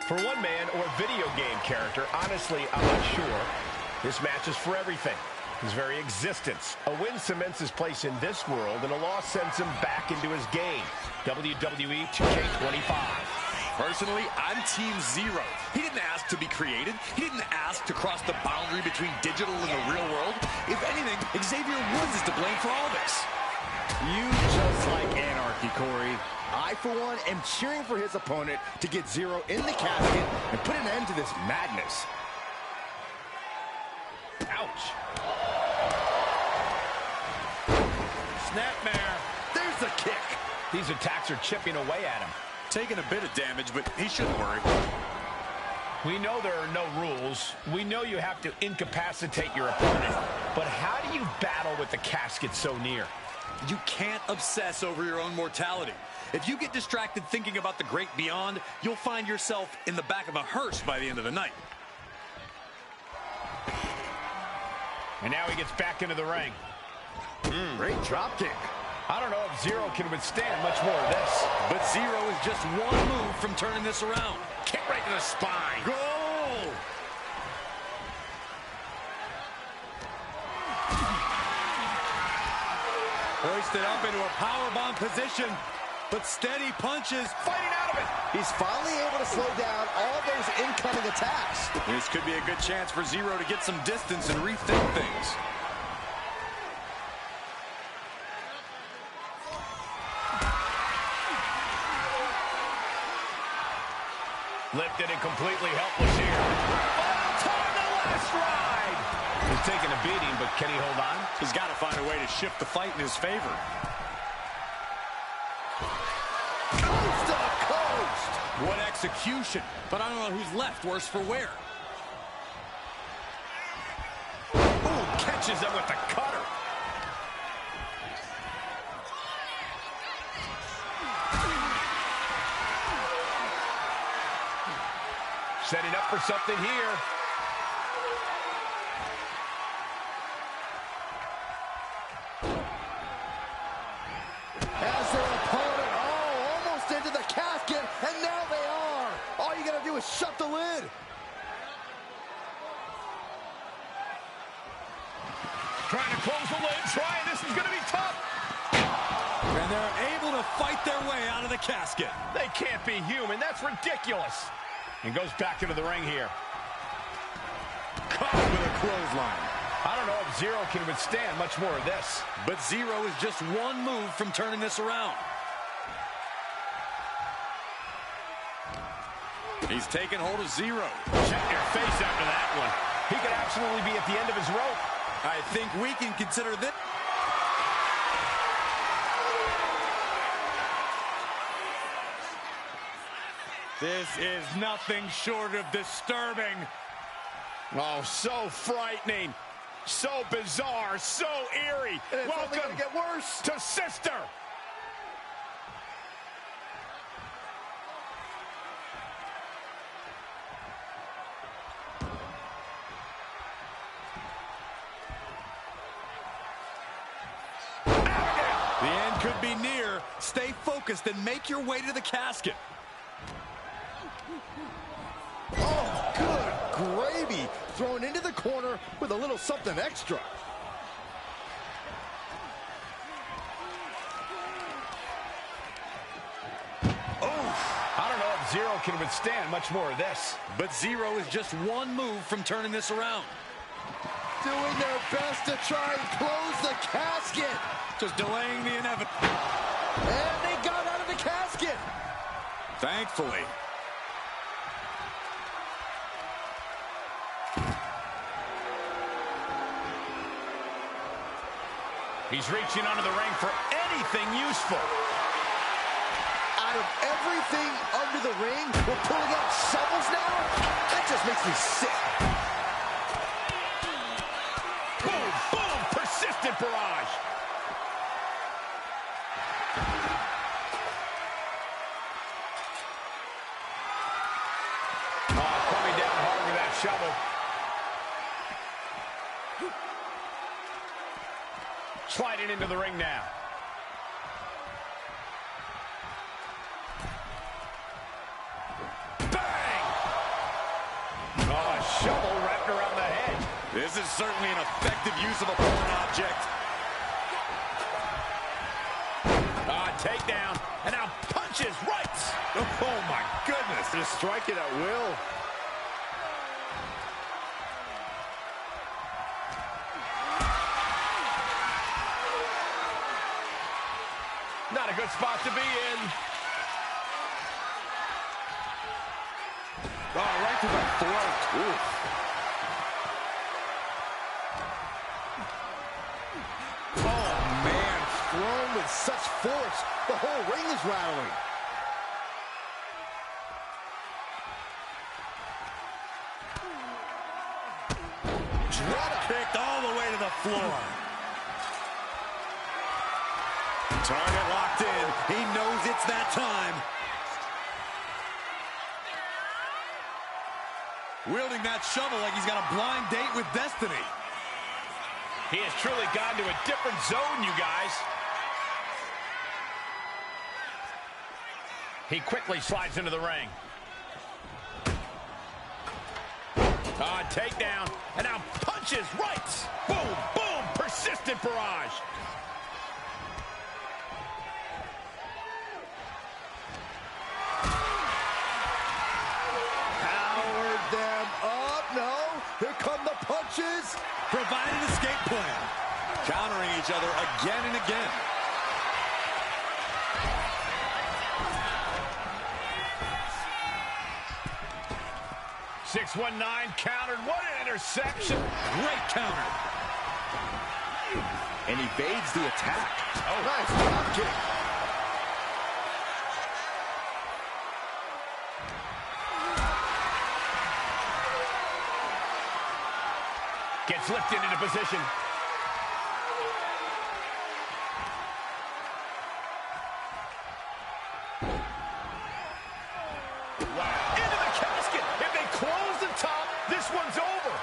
For one man or video game character, honestly, I'm not sure. This match is for everything. His very existence. A win cements his place in this world, and a loss sends him back into his game. WWE 2K25. Personally, I'm Team Zero. He didn't ask to be created. He didn't ask to cross the boundary between digital and the real world. If anything, Xavier Woods is to blame for all this. You just like anarchy, Corey. I, for one, am cheering for his opponent to get Zero in the casket and put an end to this madness. Ouch. Snapmare. There's the kick. These attacks are chipping away at him. Taking a bit of damage, but he shouldn't worry. We know there are no rules. We know you have to incapacitate your opponent. But how do you battle with the casket so near? You can't obsess over your own mortality. If you get distracted thinking about the great beyond, you'll find yourself in the back of a hearse by the end of the night. And now he gets back into the ring. Great drop kick. I don't know if Zero can withstand much more of this. But Zero is just one move from turning this around. Kick right to the spine. Goal. Hoisted up into a powerbomb position, but steady punches. Fighting out of it. He's finally able to slow down all those incoming attacks. This could be a good chance for Zero to get some distance and rethink things. Lifted and completely helpless here. Oh, time the last ride. He's taking a beating, but can he hold on? He's got to find a way to shift the fight in his favor. Coast to coast. What execution. But I don't know who's left worse for wear. Ooh, catches him with the cutter. Setting up for something here. As their opponent, almost into the casket, and now they are. All you gotta do is shut the lid. Trying to close the lid, this is gonna be tough. to fight their way out of the casket. They can't be human. That's ridiculous. And goes back into the ring here. Caught with a clothesline. I don't know if Zero can withstand much more of this. But Zero is just one move from turning this around. He's taking hold of Zero. Check your face after that one. He could absolutely be at the end of his rope. I think we can consider this. This is nothing short of disturbing. Oh, so frightening. So bizarre. So eerie. And it's only Welcome gonna get worse. to Sister. The end could be near. Stay focused and make your way to the casket. Oh, good gravy. Thrown into the corner with a little something extra. I don't know if Zero can withstand much more of this. But Zero is just one move from turning this around. Doing their best to try and close the casket. Just delaying the inevitable. And they got out of the casket. Thankfully. He's reaching under the ring for anything useful. Out of everything under the ring, we're pulling out shovels now? That just makes me sick. Boom, boom, persistent barrage. Oh, coming down hard with that shovel. Sliding into the ring now. Bang! Oh, a shovel wrapped around the head. This is certainly an effective use of a foreign object. Takedown, and now punches right. Oh my goodness. Just strike it at will. Not a good spot to be in. Oh, right to the throat. Ooh. Oh, man, thrown with such force, the whole ring is rattling. Drop kicked all the way to the floor. Target locked in. He knows it's that time. Wielding that shovel like he's got a blind date with destiny. He has truly gone to a different zone, you guys. He quickly slides into the ring. Takedown, and now punches right. Boom, boom, persistent barrage. Powered them up. No, here come the punches. Provide an escape plan. Countering each other again and again. .619 countered. What an interception. Great counter. And evades the attack. Oh, nice drop kick. Gets lifted into position. Wow. Into the casket. If they close the top, this one's over.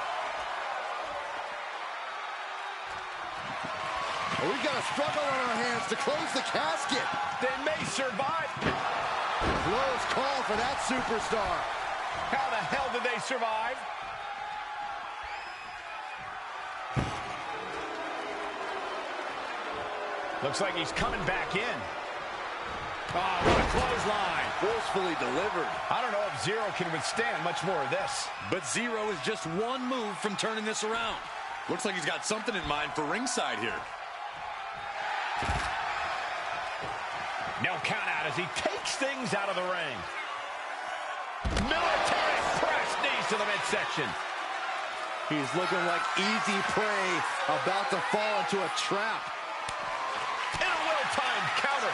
We've got a struggle on our hands to close the casket. They may survive. Close call for that superstar. How the hell did they survive? Looks like he's coming back in. Oh, what a clothesline. Forcefully delivered. I don't know if Zero can withstand much more of this. But Zero is just one move from turning this around. Looks like he's got something in mind for ringside here. No count out as he takes things out of the ring. Military press, knees to the midsection. He's looking like easy prey, about to fall into a trap. In a well-timed counter.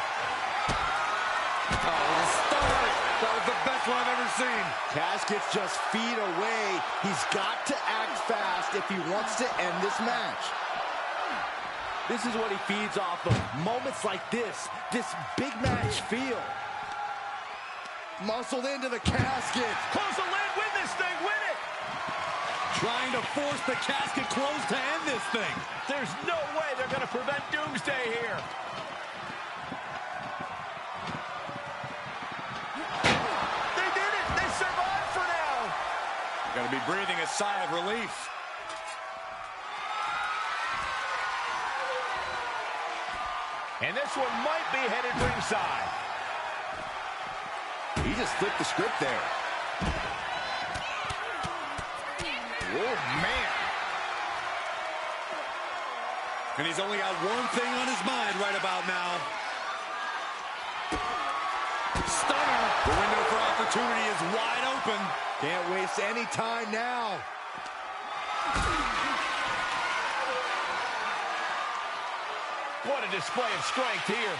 Oh, the start. That was the best one I've ever seen. Casket's just feet away. He's got to act fast if he wants to end this match. This is what he feeds off of. Moments like this big match feel. Muscled into the casket. Close the lid, win this thing, win it! Trying to force the casket closed to end this thing. There's no way they're going to prevent Doomsday here. They did it! They survived for now! Got to be breathing a sigh of relief. And this one might be headed ringside. He just flipped the script there. Oh, man. And he's only got one thing on his mind right about now. Stunner. The window for opportunity is wide open. Can't waste any time now. What a display of strength here.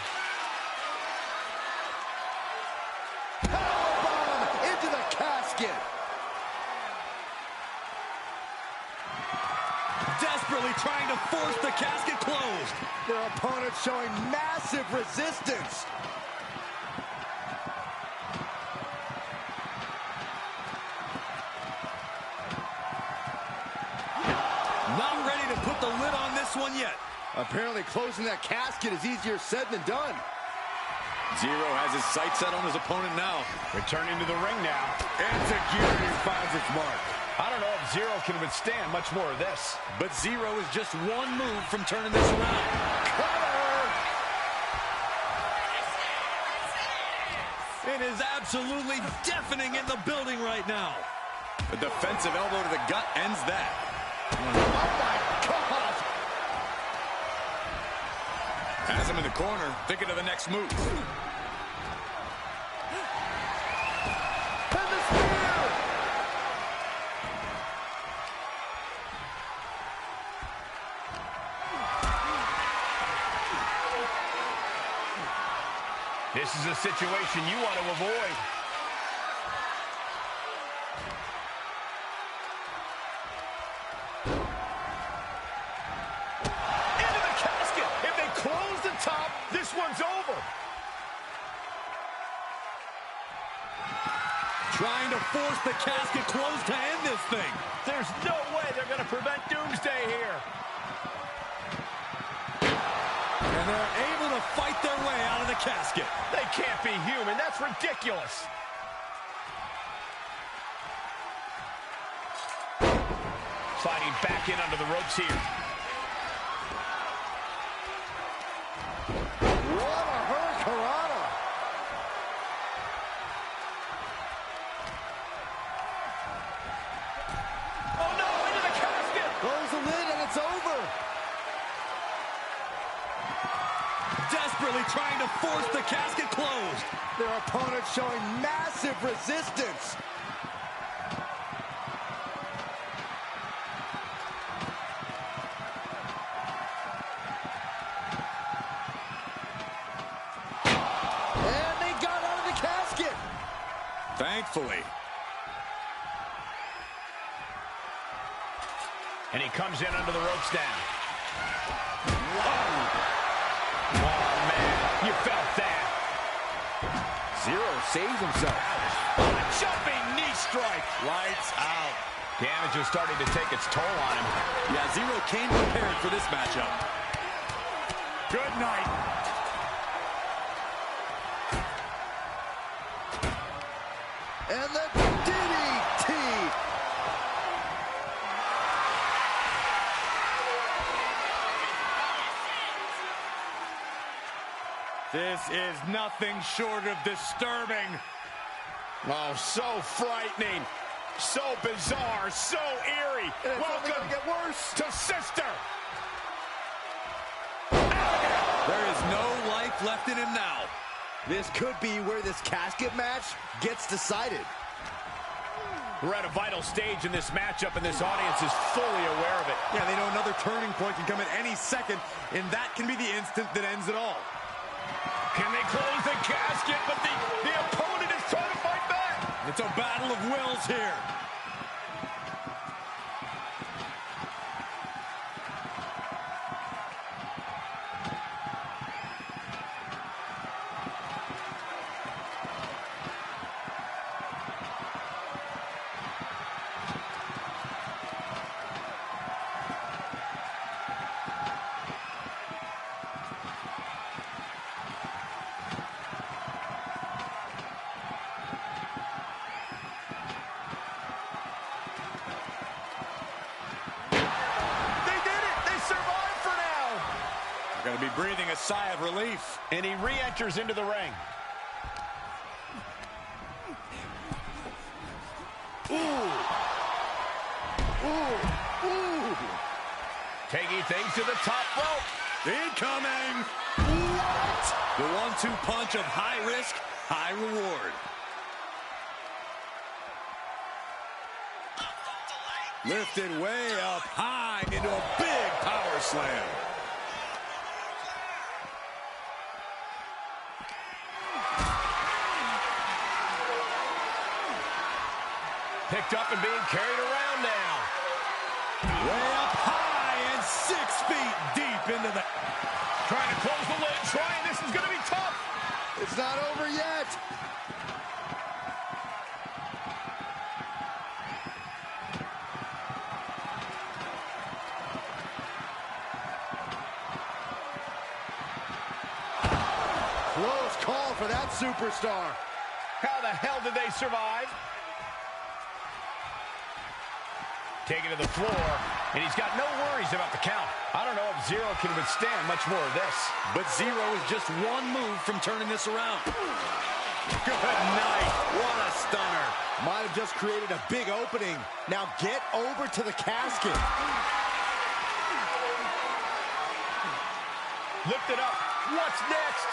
Powerbomb into the casket. Desperately trying to force the casket closed. Their opponent showing massive resistance. Not ready to put the lid on this one yet. Apparently closing that casket is easier said than done. Zero has his sights set on his opponent now. Returning to the ring now. And security finds its mark. I don't know if Zero can withstand much more of this. But Zero is just one move from turning this around. It is absolutely deafening in the building right now. A defensive elbow to the gut ends that. Oh, my God. Has him in the corner, thinking of the next move. And the spear. This is a situation you want to avoid. Into the casket. If they close the top, this one's over. Trying to force the casket closed to end this thing. There's no way they're going to prevent Doomsday here. And they're able to fight their way out of the casket. They can't be human. That's ridiculous. Sliding back in under the ropes here. What a hurricanrana. Oh, no, into the casket. Close the lid and it's over. Desperately trying to force the casket closed. Their opponent showing massive resistance. And they got out of the casket. Thankfully. And he comes in under the ropes now. Oh, man, you felt that. Zero saves himself. Oh, a jumping knee strike. Lights out. Damage is starting to take its toll on him. Yeah, Zero came prepared for this matchup. Good night. And the DDT. This is nothing short of disturbing. Oh, so frightening. So bizarre. So eerie. Welcome get worse to Sister. There is no life left in him now. This could be where this casket match gets decided. We're at a vital stage in this matchup, and this audience is fully aware of it. Yeah, they know another turning point can come at any second, and that can be the instant that ends it all. Can they close the casket? But the opponent is trying to fight back. It's a battle of wills here. Going to be breathing a sigh of relief. And he re-enters into the ring. Ooh. Ooh. Ooh. Taking things to the top rope. Incoming. What? The 1-2 punch of high risk, high reward. Lifted way up high into a big power slam. Picked up and being carried around now. Way up high and 6 feet deep into the... Trying to close the lid, trying. This is going to be tough. It's not over yet. Close call for that superstar. How the hell did they survive? Taken to the floor, and he's got no worries about the count. I don't know if Zero can withstand much more of this. But Zero is just one move from turning this around. Good night. What a stunner. Might have just created a big opening. Now get over to the casket. Lift it up. What's next?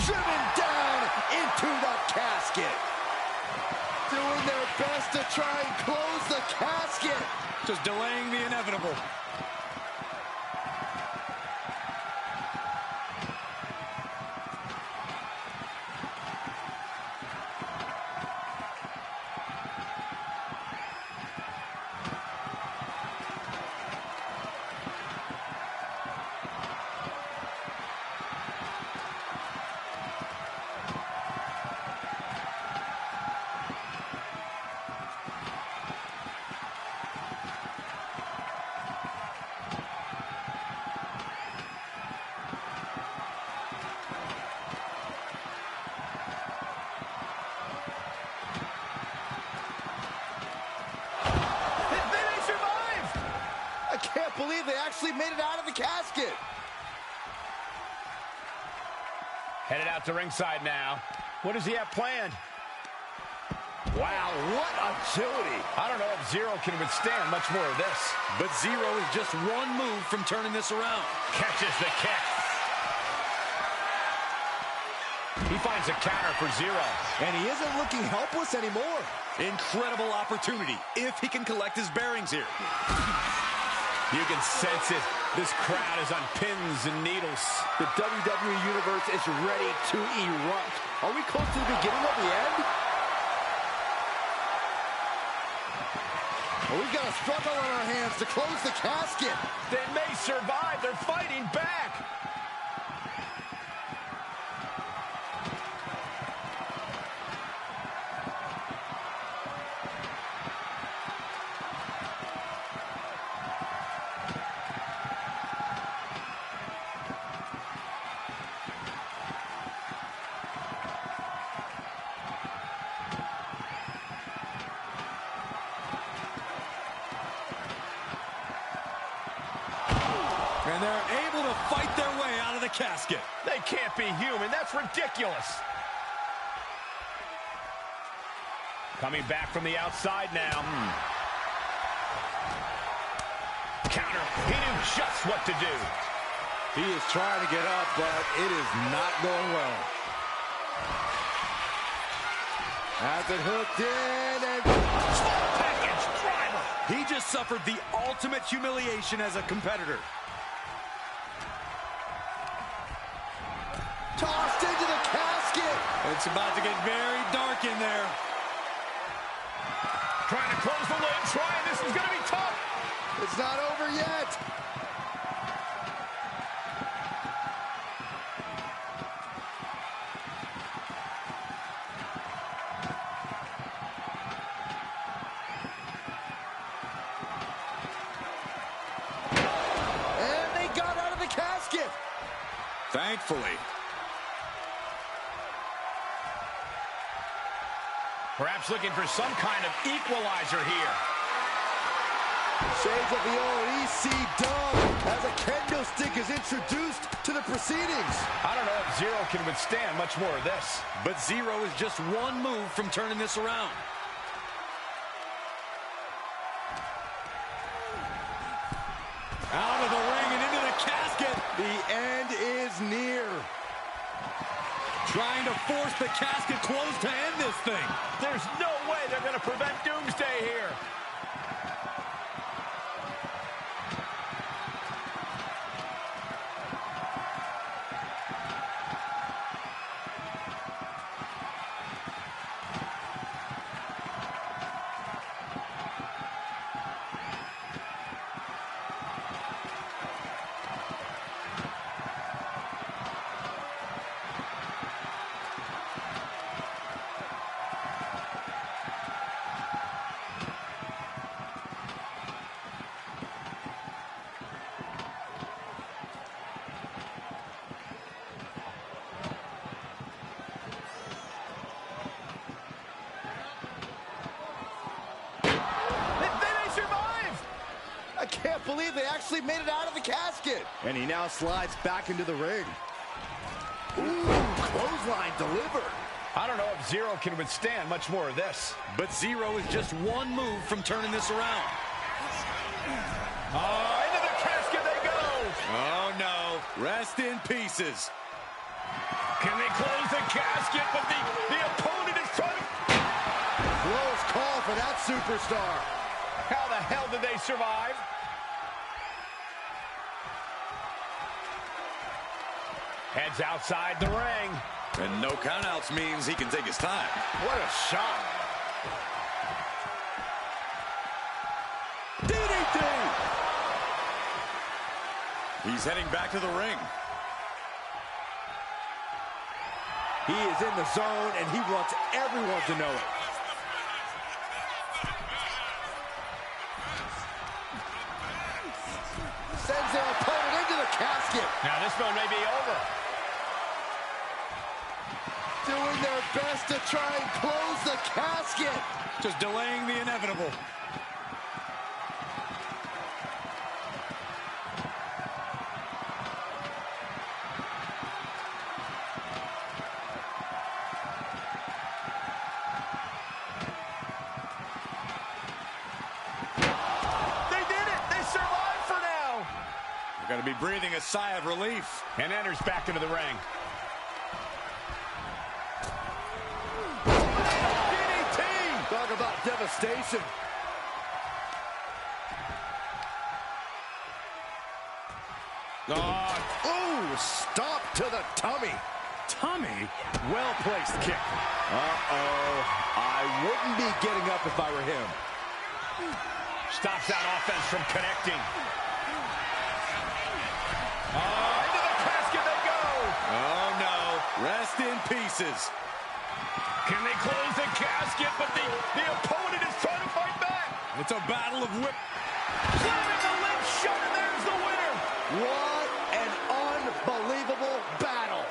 Driven down into the casket. Doing their best to try and close the casket. Just delaying the inevitable. Believe they actually made it out of the casket. Headed out to ringside now. What does he have planned? Wow, what agility. I don't know if Zero can withstand much more of this. But Zero is just one move from turning this around. Catches the kick. He finds a counter for Zero. And he isn't looking helpless anymore. Incredible opportunity if he can collect his bearings here. You can sense it. This crowd is on pins and needles. The WWE Universe is ready to erupt. Are we close to the beginning of the end? Well, we've got a struggle on our hands to close the casket. They may survive. They're fighting back. And they're able to fight their way out of the casket. They can't be human. That's ridiculous. Coming back from the outside now. Counter. He knew just what to do. He is trying to get up, but it is not going well. Has it hooked in and... Small package driver. He just suffered the ultimate humiliation as a competitor. Tossed into the casket. It's about to get very dark in there. Trying to close the lid. This is going to be tough. It's not over yet. And they got out of the casket. Thankfully. Perhaps looking for some kind of equalizer here. Shades of the old EC Dub as a kendo stick is introduced to the proceedings. I don't know if Zero can withstand much more of this. But Zero is just one move from turning this around. Out of the ring and into the casket. The end is near. Trying to force the casket closed to end this thing. There's no way they're going to prevent Doomsday here. I can't believe they actually made it out of the casket. And he now slides back into the ring. Ooh, clothesline delivered. I don't know if Zero can withstand much more of this. But Zero is just one move from turning this around. Into the casket they go. Oh, no. Rest in pieces. Can they close the casket? But the opponent is trying to... Close call for that superstar. How the hell did they survive? Heads outside the ring. And no countouts means he can take his time. What a shot. DDT! He's heading back to the ring. He is in the zone, and he wants everyone to know it. Sends their opponent into the casket. Now this one may be over. Doing their best to try and close the casket. Just delaying the inevitable. They did it! They survived for now! They're going to be breathing a sigh of relief. And enters back into the ring. Talk about devastation. Oh, stop to the tummy. Tummy? Well-placed kick. Uh-oh. I wouldn't be getting up if I were him. Stops that offense from connecting. Into the casket they go! Oh, no. Rest in pieces. Can they close the casket? But the opponent is trying to fight back. It's a battle of whip. Slamming the lid shut, and there's the winner. What an unbelievable battle.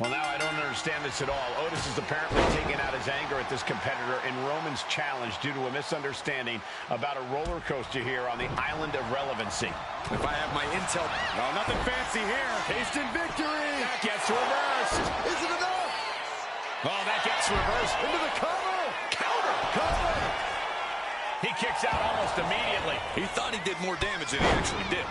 Well, now I don't understand this at all. Otis is apparently taking out his anger at this competitor in Roman's challenge due to a misunderstanding about a roller coaster here on the island of relevancy. If I have my intel... No, nothing fancy here. Tasting victory. That gets reversed. Is it enough? Oh, that gets reversed. Into the cover. Counter. Cover. He kicks out almost immediately. He thought he did more damage than he actually did.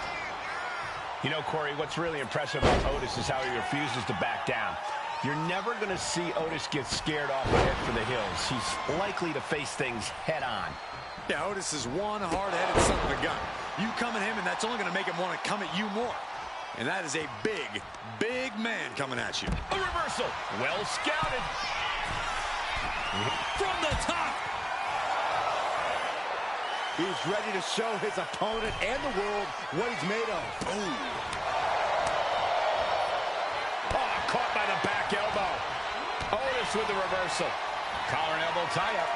You know, Corey, what's really impressive about Otis is how he refuses to back down. You're never going to see Otis get scared off and head for the hills. He's likely to face things head on. Yeah, Otis is one hard-headed son of a gun. You come at him, and that's only going to make him want to come at you more. And that is a big, big man coming at you. A reversal. Well scouted. From the top. He's ready to show his opponent and the world what he's made of. Oh, caught by the back elbow. Otis with the reversal. Collar and elbow tie-up.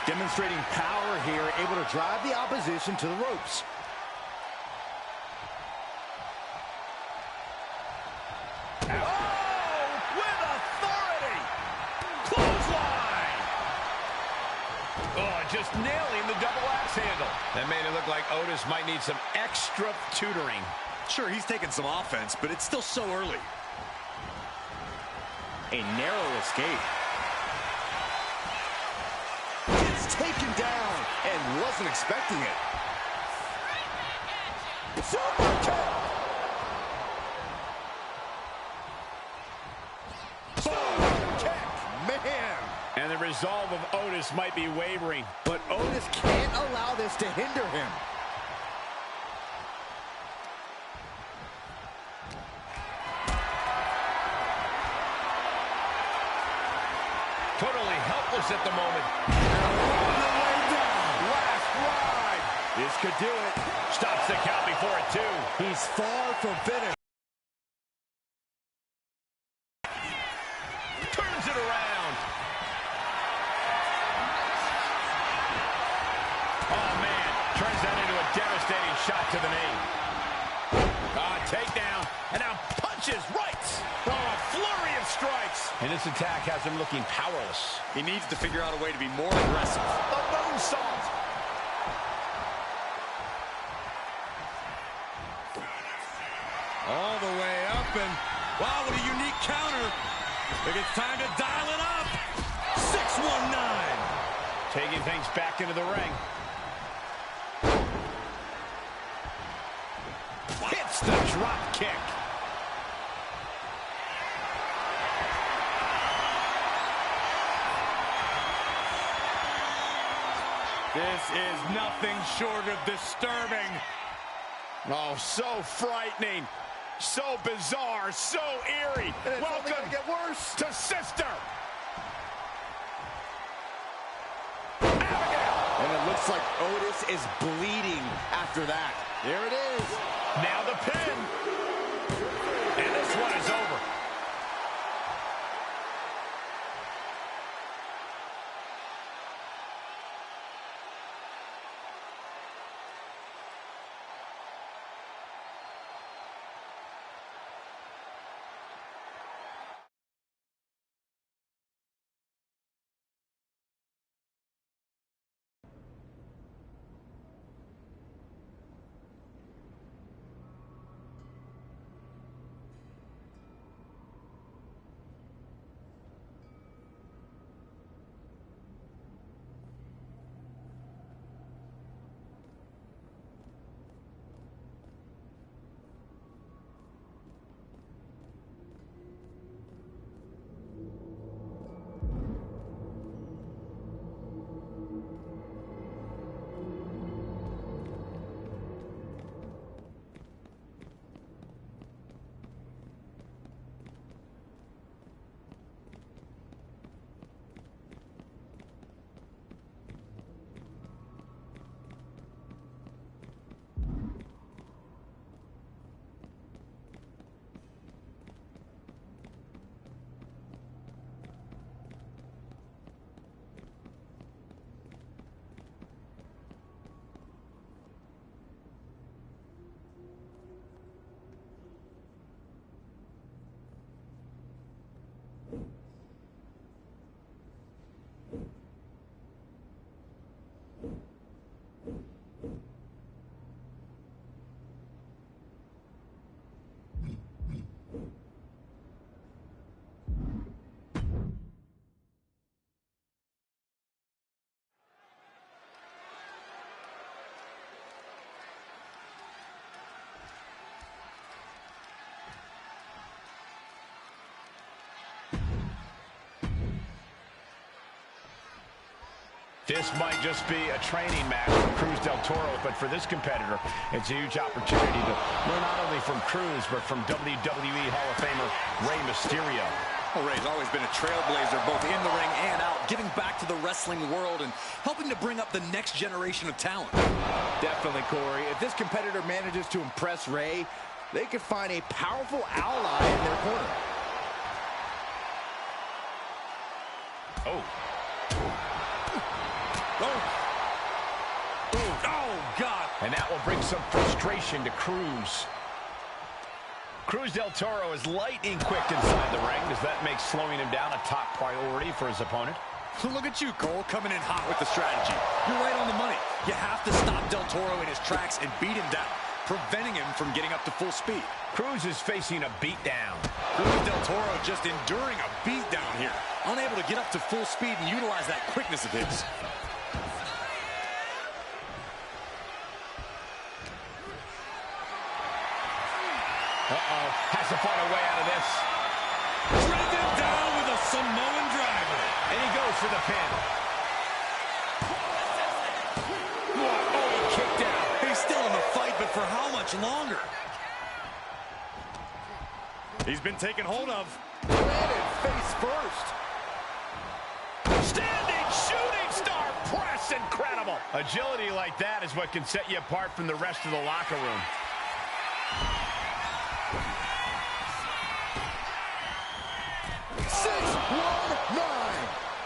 Demonstrating power here, able to drive the opposition to the ropes. Just nailing the double axe handle. That made it look like Otis might need some extra tutoring. Sure, he's taking some offense, but it's still so early. A narrow escape. Gets taken down and wasn't expecting it. Super kick. Boom kick. Man. And the resolve of Otis might be wavering. But Otis can't allow this to hinder him. Totally helpless at the moment. Last ride. This could do it. Stops the count before it, too. He's far from finished. Turns it around. Turns that into a devastating shot to the knee. Takedown. And now punches, rights. Oh, a flurry of strikes. And this attack has him looking powerless. He needs to figure out a way to be more aggressive. A moonsault. All the way up, and wow, what a unique counter. I think it's time to dial it up. 619. Taking things back into the ring. Hits the drop kick. This is nothing short of disturbing. Oh, so frightening. So bizarre. So eerie. Welcome to get worse. to Sister. And it looks like Otis is bleeding after that. There it is. Now the pin. And this one is over. This might just be a training match for Cruz del Toro, but for this competitor, it's a huge opportunity to learn not only from Cruz, but from WWE Hall of Famer Rey Mysterio. Well, Rey's always been a trailblazer, both in the ring and out, giving back to the wrestling world and helping to bring up the next generation of talent. Definitely, Corey. If this competitor manages to impress Rey, they could find a powerful ally in their corner. Oh, God. And that will bring some frustration to Cruz. Cruz del Toro is lightning quick inside the ring. Does that make slowing him down a top priority for his opponent? Look at you, Cole, coming in hot with the strategy. You're right on the money. You have to stop Del Toro in his tracks and beat him down, preventing him from getting up to full speed. Cruz is facing a beatdown. Cruz del Toro just enduring a beatdown here, unable to get up to full speed and utilize that quickness of his. Has to find a way out of this. Driven down with a Samoan driver. And he goes for the pin. Oh, he kicked out. He's still in the fight, but for how much longer? He's been taken hold of. Landed face first. Standing shooting star press. Incredible. Agility like that is what can set you apart from the rest of the locker room. 6-1-9.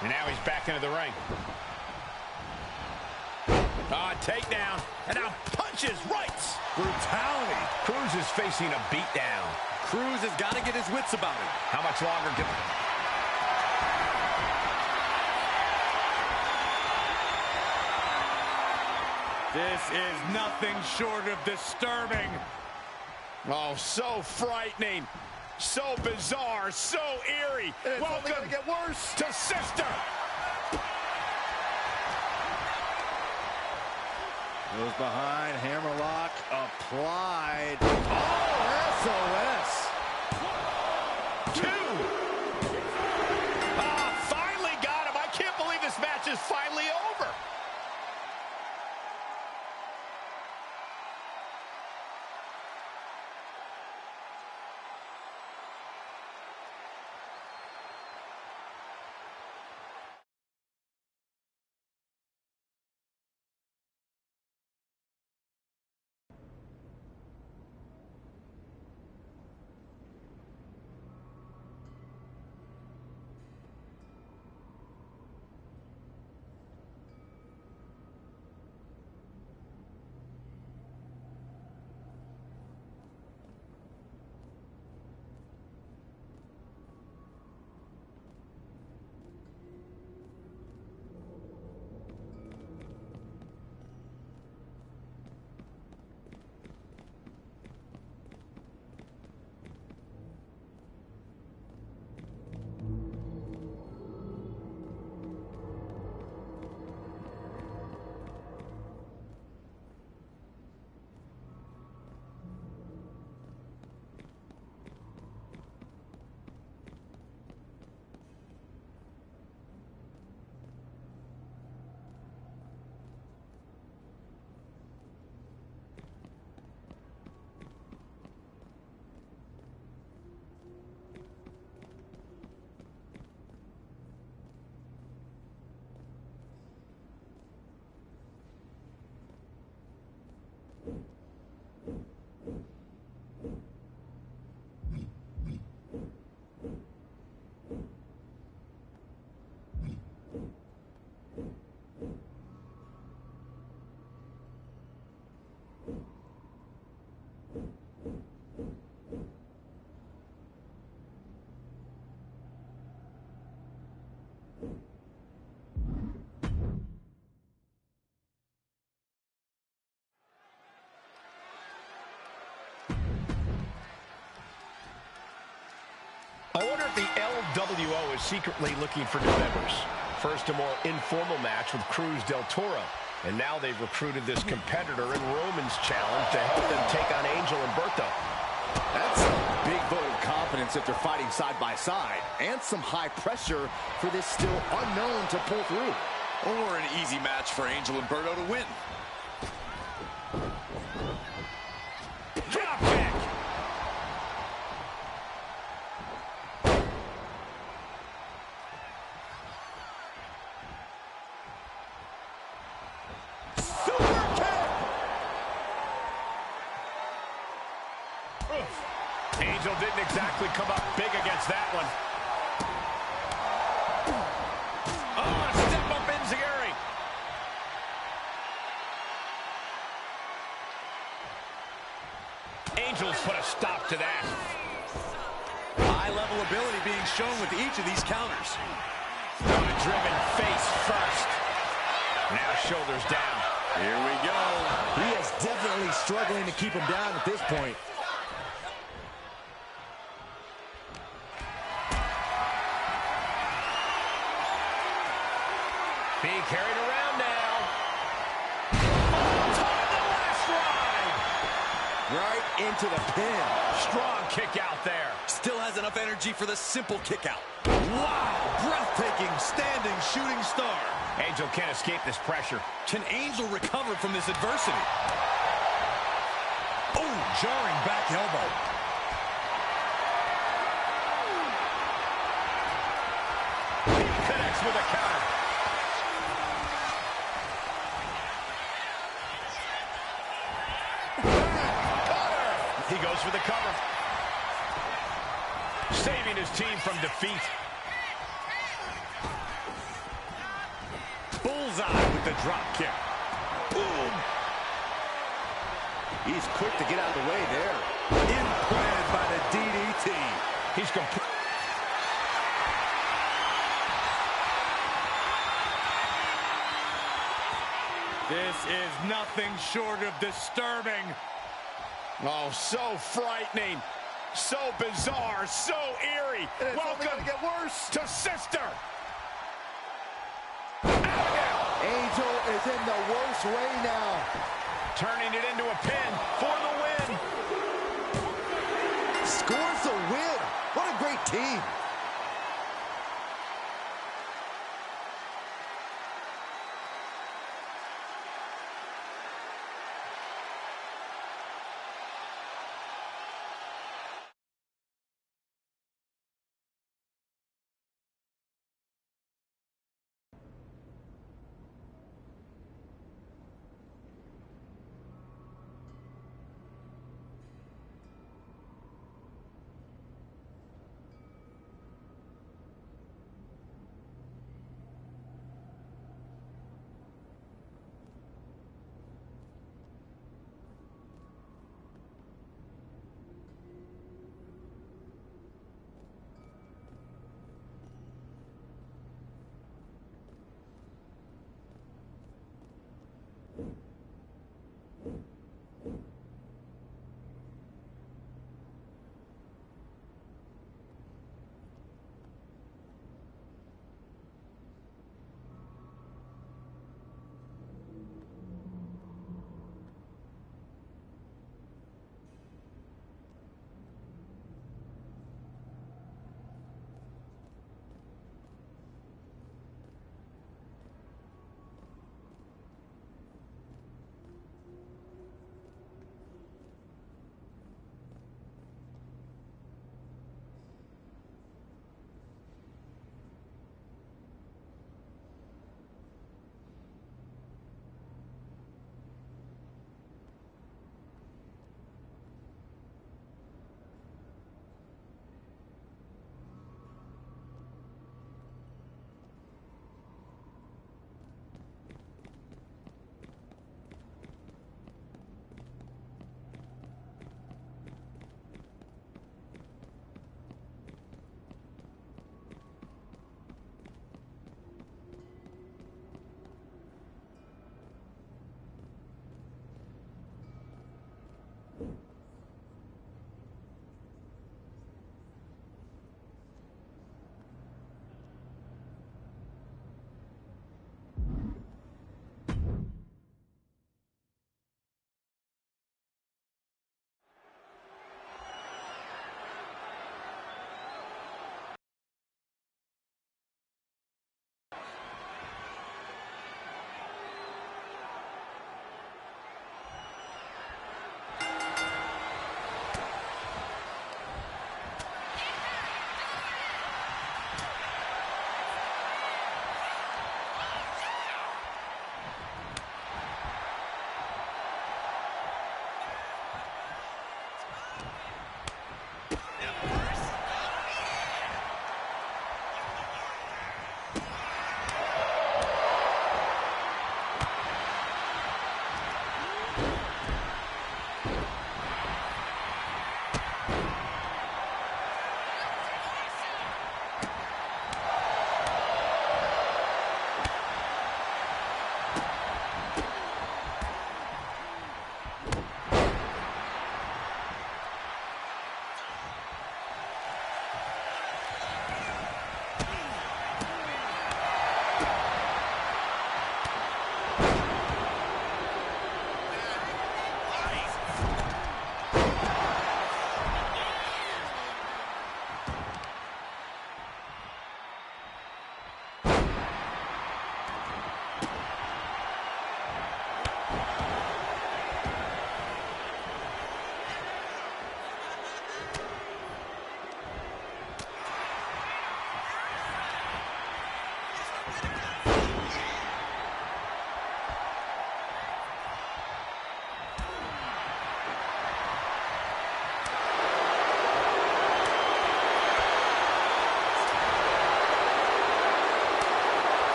And now he's back into the ring. Takedown. And now punches rights. Brutality. Cruz is facing a beatdown. Cruz has got to get his wits about him. How much longer can... This is nothing short of disturbing. Oh, so frightening. So bizarre. So eerie. It's only Welcome gonna get worse. to Sister. Goes behind, hammerlock applied. Oh, SOS. Finally got him. I can't believe this match is finally over. I wonder if the LWO is secretly looking for new members. First, a more informal match with Cruz del Toro. And now they've recruited this competitor in Roman's challenge to help them take on Angel Umberto. That's a big vote of confidence if they're fighting side by side. And some high pressure for this still unknown to pull through. Or an easy match for Angel Umberto to win. Drop kick. Super kick! Angel didn't exactly come up big against that one. Oh, a step up enziguri. Angel's put a stop to that. High-level ability being shown with each of these counters. Driven face first. Now shoulders down. Here we go. He is definitely struggling to keep him down at this point. Being carried around now. Time the last ride. Right into the pin. Strong kick out there. Still has enough energy for the simple kick out. Wow! Breathtaking, standing shooting star. Angel can't escape this pressure. Can Angel recover from this adversity? Oh, jarring back elbow. He connects with a counter. He goes for the cover. Saving his team from defeat. Bullseye with the drop kick. Boom! He's quick to get out of the way there. Implanted by the DDT. He's complete. This is nothing short of disturbing. Oh, so frightening. So bizarre. So eerie. Welcome Get worse. to Sister. Angel is in the worst way now. Turning it into a pin for the win. Scores the win. What a great team.